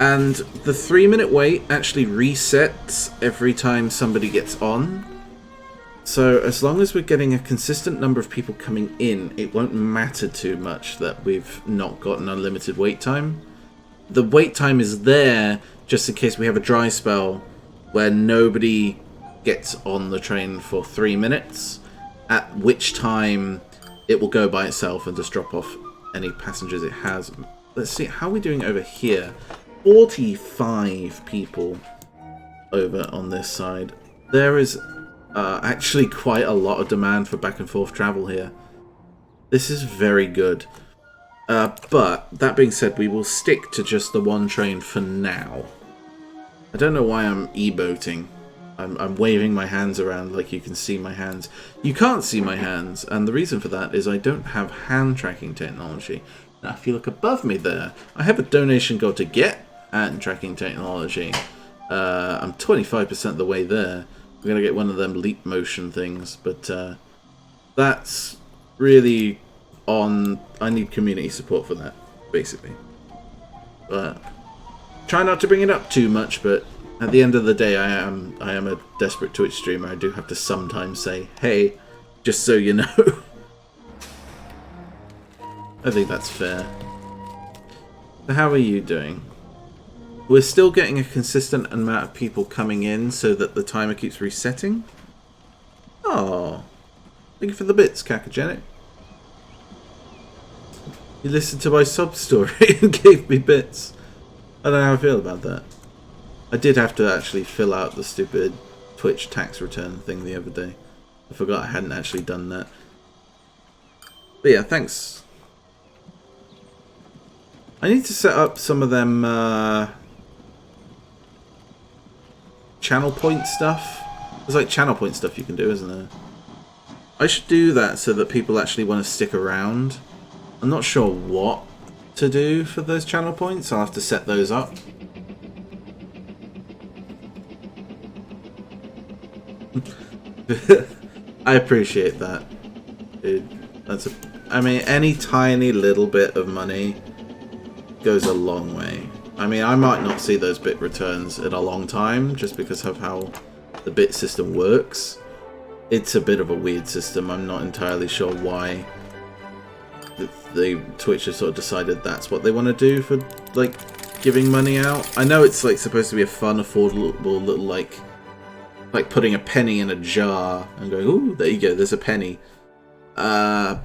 and the 3-minute wait actually resets every time somebody gets on. So as long as we're getting a consistent number of people coming in, it won't matter too much that we've not got an unlimited wait time. The wait time is there just in case we have a dry spell where nobody gets on the train for 3 minutes, at which time it will go by itself and just drop off any passengers it has. Let's see, how are we doing over here? 45 people over on this side. There is actually quite a lot of demand for back and forth travel here. This is very good. But that being said, we will stick to just the one train for now. I don't know why I'm e-boating. I'm waving my hands around like you can see my hands. You can't see my hands, and the reason for that is I don't have hand tracking technology. Now, if you look above me there, I have a donation goal to get hand tracking technology. I'm 25% of the way there. I'm going to get one of them leap motion things, but that's really on... I need community support for that, basically. But try not to bring it up too much, but at the end of the day, I am a desperate Twitch streamer. I do have to sometimes say, hey, just so you know. I think that's fair. So how are you doing? We're still getting a consistent amount of people coming in so that the timer keeps resetting. Oh, thank you for the bits, Kakagenic. You listened to my sob story and gave me bits. I don't know how I feel about that. I did have to actually fill out the stupid Twitch tax return thing the other day. I forgot I hadn't actually done that. But yeah, thanks. I need to set up some of them channel point stuff. There's like channel point stuff you can do, isn't there? I should do that so that people actually want to stick around. I'm not sure what to do for those channel points. I'll have to set those up. I appreciate that, dude. I mean, any tiny little bit of money goes a long way. I mean, I might not see those bit returns in a long time just because of how the bit system works. It's a bit of a weird system. I'm not entirely sure why the Twitch has sort of decided that's what they want to do for like giving money out. I know it's like supposed to be a fun, affordable little like putting a penny in a jar and going, ooh, there you go, there's a penny. I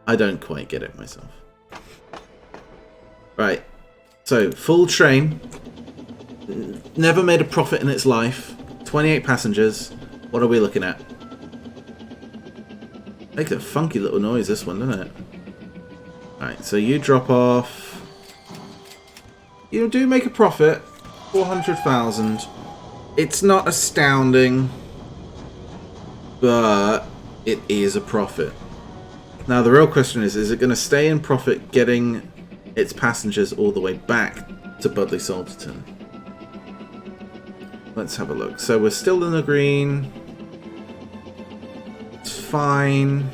don't quite get it myself. Right, so full train, never made a profit in its life, 28 passengers. What are we looking at? Makes a funky little noise, this one, doesn't it? Right, so you drop off. You do make a profit, 400,000. It's not astounding, but it is a profit. Now the real question is it going to stay in profit getting its passengers all the way back to Budley Salterton? Let's have a look. So we're still in the green. It's fine.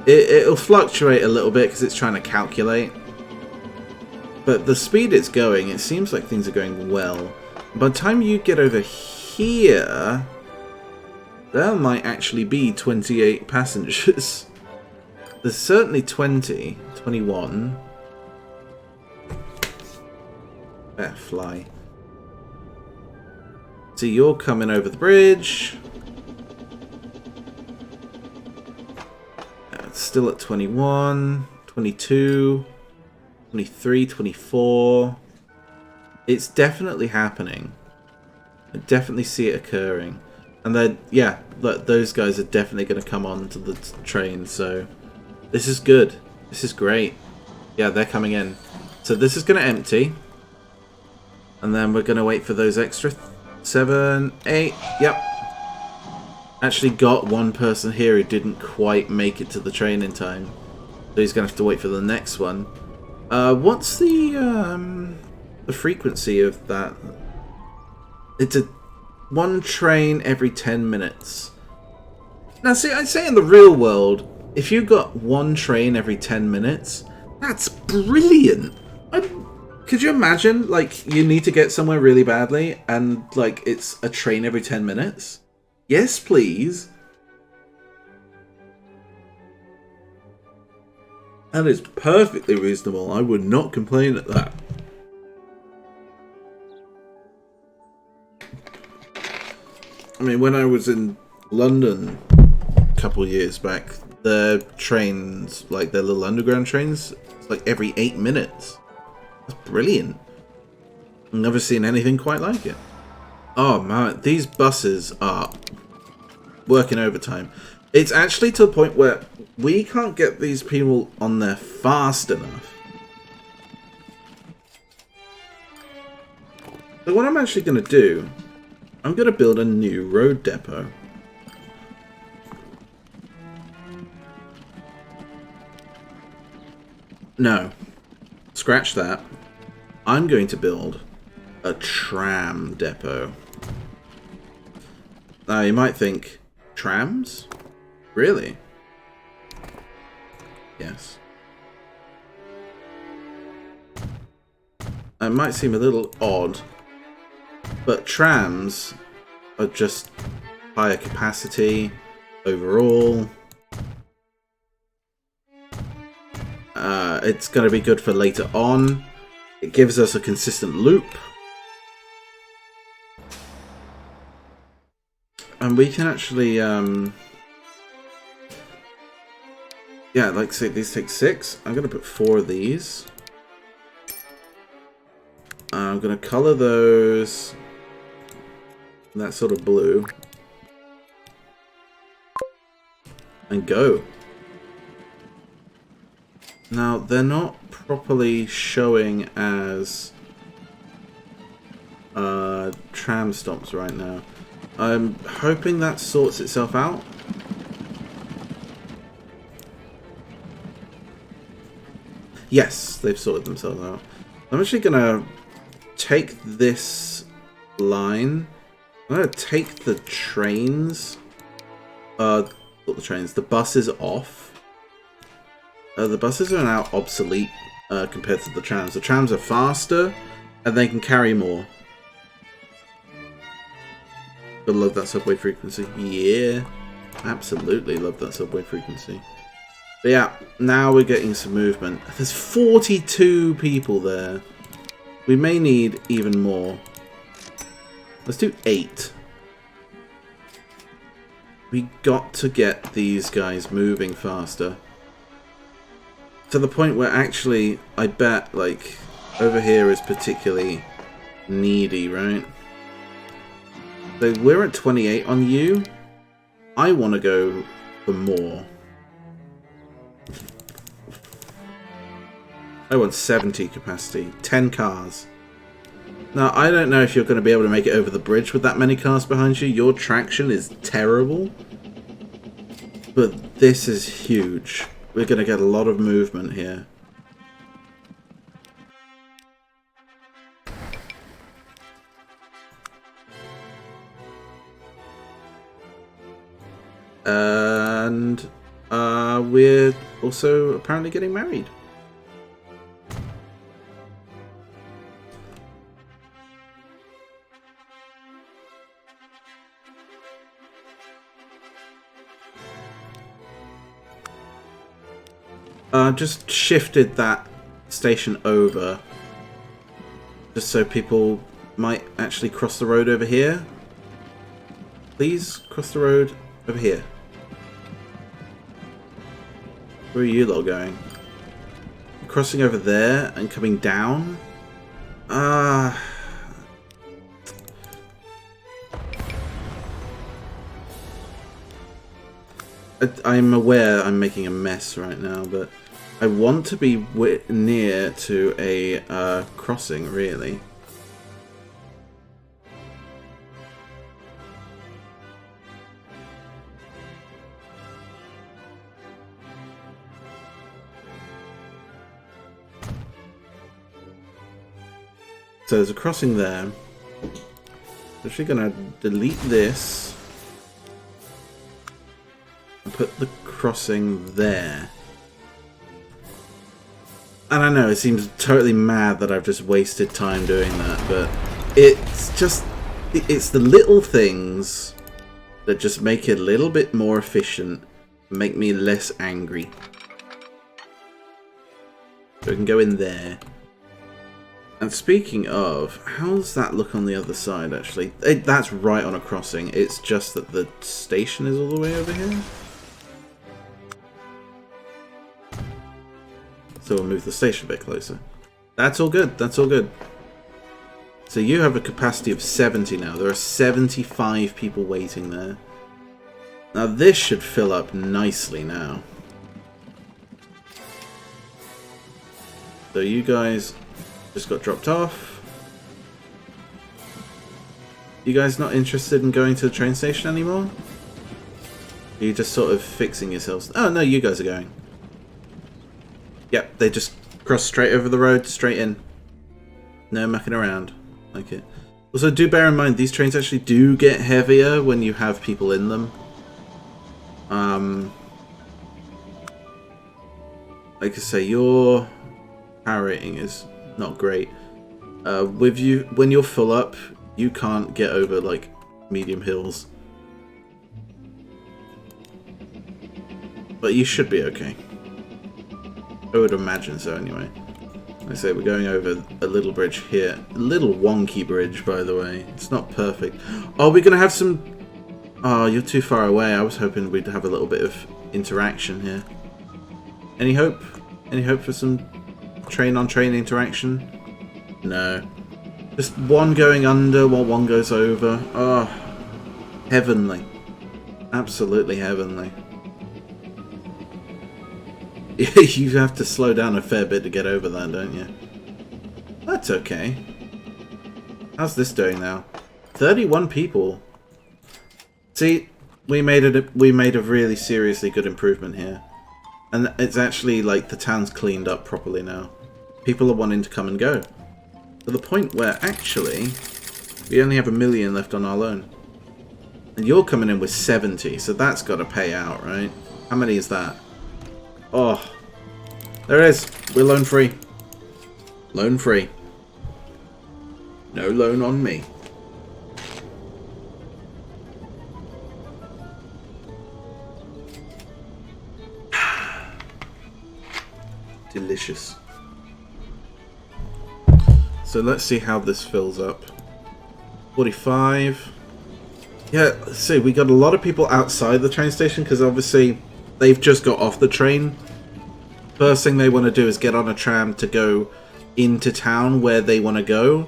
It'll fluctuate a little bit because it's trying to calculate. But the speed it's going, it seems like things are going well. By the time you get over here, there might actually be 28 passengers. There's certainly 20, 21. There, fly. So you're coming over the bridge. It's still at 21, 22, 23, 24. It's definitely happening. I definitely see it occurring. And then, yeah, look, those guys are definitely going to come on to the train, so this is good. This is great. Yeah, they're coming in. So this is going to empty. And then we're going to wait for those extra 7, 8. Yep. Actually got one person here who didn't quite make it to the train in time. So he's going to have to wait for the next one. What's the frequency of that? It's a one train every 10 minutes. Now, see, I'd say in the real world, if you got one train every 10 minutes, that's brilliant. Could you imagine, like, you need to get somewhere really badly, and, like, it's a train every 10 minutes? Yes, please. That is perfectly reasonable. I would not complain at that. I mean, when I was in London a couple of years back, the trains, like their little underground trains, it's like every 8 minutes. That's brilliant. I've never seen anything quite like it. Oh man, these buses are working overtime. It's actually to the point where we can't get these people on there fast enough. So what I'm actually going to do, I'm going to build a new road depot. No, scratch that. I'm going to build a tram depot. Now you might think, trams? Really? Yes. It might seem a little odd, but trams are just higher capacity overall. It's going to be good for later on. It gives us a consistent loop. And we can actually, yeah, like say these take 6. I'm going to put 4 of these. I'm going to color those that sort of blue. And go. Now, they're not properly showing as tram stops right now. I'm hoping that sorts itself out. Yes, they've sorted themselves out. I'm actually gonna take this line. I'm gonna take the trains. Not the trains. The buses off. The buses are now obsolete compared to the trams. The trams are faster and they can carry more. I love that subway frequency. Yeah, absolutely love that subway frequency. But yeah, now we're getting some movement. There's 42 people there. We may need even more. Let's do 8. We got to get these guys moving faster. To the point where actually, I bet, like, over here is particularly needy, right? So we're at 28 on you. I want to go for more. I want 70 capacity. 10 cars. Now, I don't know if you're going to be able to make it over the bridge with that many cars behind you. Your traction is terrible. But this is huge. We're going to get a lot of movement here. And we're also apparently getting married. Just shifted that station over just so people might actually cross the road over here. Please cross the road over here. Where are you lot going? Crossing over there and coming down? I'm aware I'm making a mess right now, but I want to be near to a crossing, really. So there's a crossing there. I'm actually going to delete this and put the crossing there. And I know it seems totally mad that I've just wasted time doing that, but it's just, it's the little things that just make it a little bit more efficient, make me less angry. So we can go in there. And speaking of, how does that look on the other side, actually? That's right on a crossing. It's just that the station is all the way over here. So we'll move the station a bit closer. That's all good. That's all good. So you have a capacity of 70 now. There are 75 people waiting there. Now this should fill up nicely now. So you guys just got dropped off. You guys not interested in going to the train station anymore? Are you just sort of fixing yourselves? Oh no, you guys are going. Yep, they just cross straight over the road, straight in. No mucking around. Okay. Also, do bear in mind, these trains actually do get heavier when you have people in them. Like I say, your power rating is not great. With you, when you're full up, you can't get over, like, medium hills. But you should be okay. I would imagine so, anyway. Like I say, we're going over a little bridge here. A little wonky bridge, by the way. It's not perfect. Oh, we're going to have some... Oh, you're too far away. I was hoping we'd have a little bit of interaction here. Any hope? Any hope for some train-on-train interaction? No. Just one going under while one goes over. Oh, heavenly. Absolutely heavenly. You have to slow down a fair bit to get over that, don't you? That's okay. How's this doing now? 31 people. See, we made a really seriously good improvement here. And it's actually like the town's cleaned up properly now. People are wanting to come and go. To the point where actually we only have 1 million left on our loan. And you're coming in with 70, so that's got to pay out, right? How many is that? Oh, there it is. We're loan free. Loan free. No loan on me. Delicious. So let's see how this fills up. 45. Yeah, see, we got a lot of people outside the train station because obviously they've just got off the train. First thing they want to do is get on a tram to go into town where they want to go.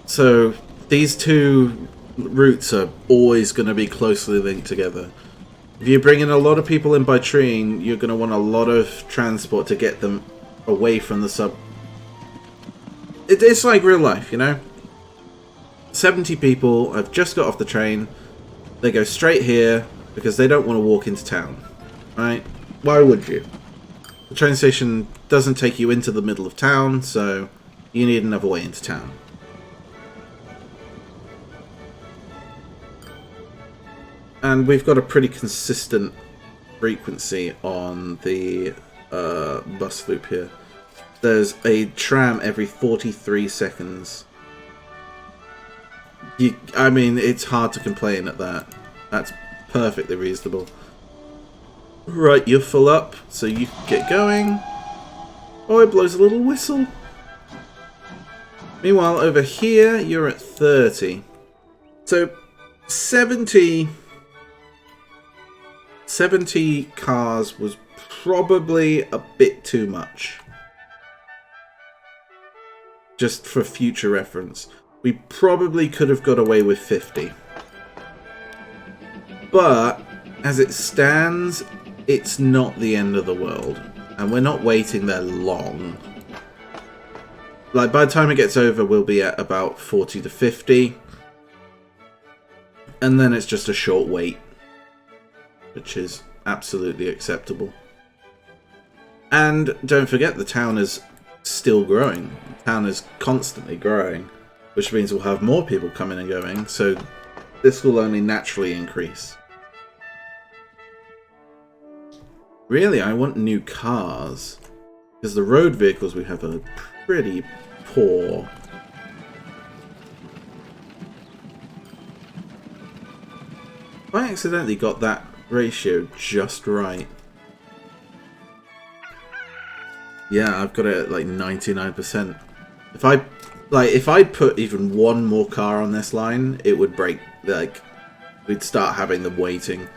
So these two routes are always going to be closely linked together. If you're bringing a lot of people in by train, you're going to want a lot of transport to get them away from the sub. It's like real life, you know? 70 people have just got off the train. They go straight here because they don't want to walk into town. Right? Why would you? The train station doesn't take you into the middle of town, so you need another way into town. And we've got a pretty consistent frequency on the bus loop here. There's a tram every 43 seconds. I mean, it's hard to complain at that. That's perfectly reasonable. Right, you're full up, so you can get going. Oh, it blows a little whistle. Meanwhile, over here, you're at 30. So, 70 cars was probably a bit too much. Just for future reference. We probably could have got away with 50. But, as it stands, it's not the end of the world. And we're not waiting there long. Like, by the time it gets over, we'll be at about 40 to 50. And then it's just a short wait. Which is absolutely acceptable. And don't forget, the town is still growing. The town is constantly growing. Which means we'll have more people coming and going, so this will only naturally increase. Really, I want new cars. Because the road vehicles we have are pretty poor. I accidentally got that ratio just right. Yeah, I've got it at like 99%. If I'd put even one more car on this line, it would break. Like, we'd start having them waiting.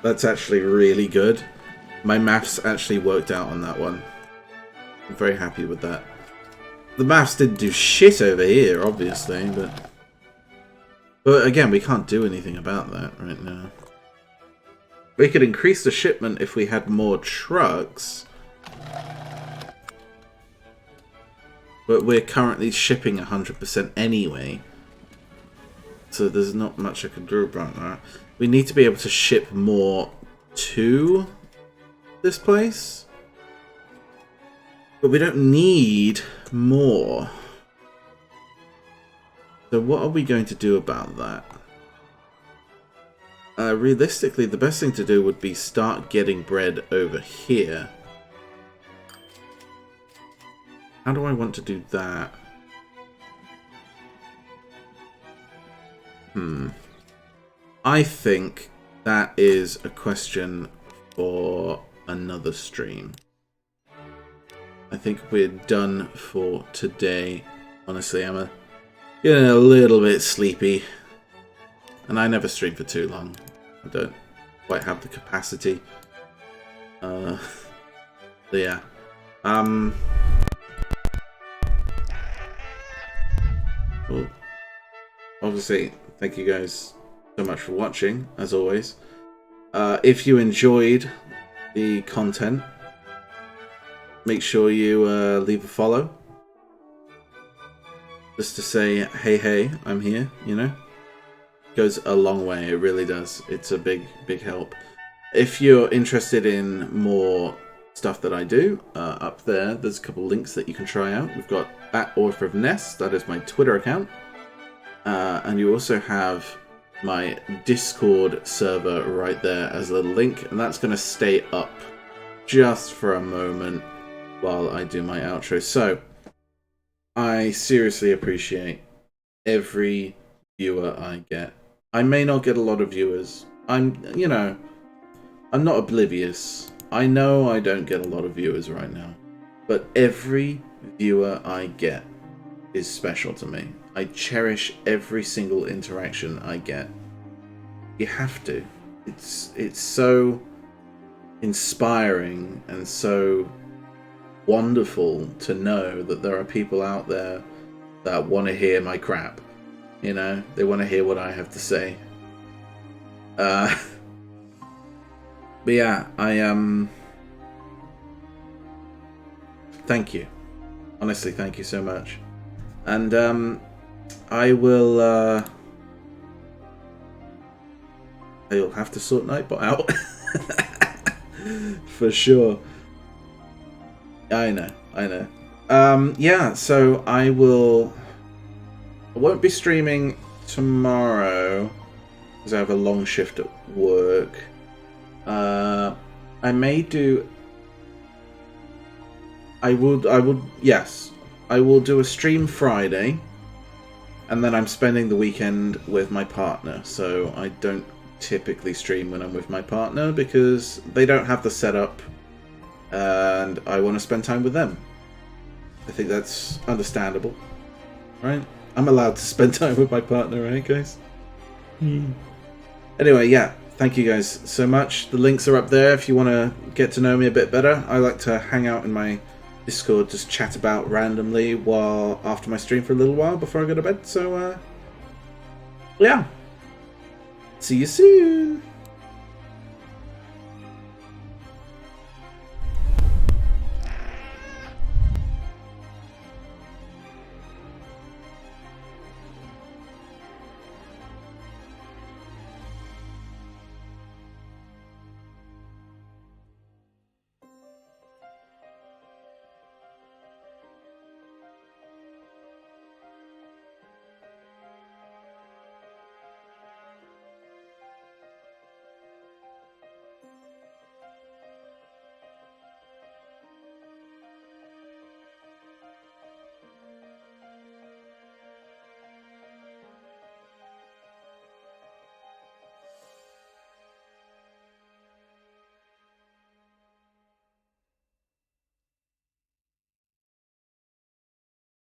That's actually really good. My maths actually worked out on that one. I'm very happy with that. The maths didn't do shit over here, obviously, but again, we can't do anything about that right now. We could increase the shipment if we had more trucks. But we're currently shipping 100% anyway. So there's not much I can do about that. We need to be able to ship more to this place. But we don't need more. So what are we going to do about that? Realistically, the best thing to do would be start getting bread over here. How do I want to do that? I think that is a question for another stream. I think we're done for today. Honestly, I'm getting a little bit sleepy. And I never stream for too long. I don't quite have the capacity. Yeah. Well, obviously, thank you guys so much for watching, as always. If you enjoyed the content, make sure you leave a follow. just to say, hey, I'm here, you know? Goes a long way, it really does. It's a big help. If you're interested in more stuff that I do, up there's a couple links that you can try out. We've got @author of Ness, that is my Twitter account. And you also have my Discord server right there as a link, and that's going to stay up just for a moment while I do my outro. So, I seriously appreciate every viewer I get. I may not get a lot of viewers. I'm not oblivious. I know I don't get a lot of viewers right now. But every viewer I get is special to me. I cherish every single interaction I get. You have to. It's so inspiring and so wonderful to know that there are people out there that want to hear my crap. You know, they want to hear what I have to say. But yeah, thank you. Honestly, thank you so much. And I will I'll have to sort Nightbot out. For sure. I know. Yeah, so I won't be streaming tomorrow because I have a long shift at work. I may do. I will do a stream Friday, and then I'm spending the weekend with my partner, so I don't typically stream when I'm with my partner because they don't have the setup, and I want to spend time with them. I think that's understandable, right? I'm allowed to spend time with my partner, right, guys? Anyway, yeah, thank you guys so much. The links are up there if you want to get to know me a bit better. I like to hang out in my Discord, just chat about randomly after my stream for a little while before I go to bed. So, yeah. See you soon.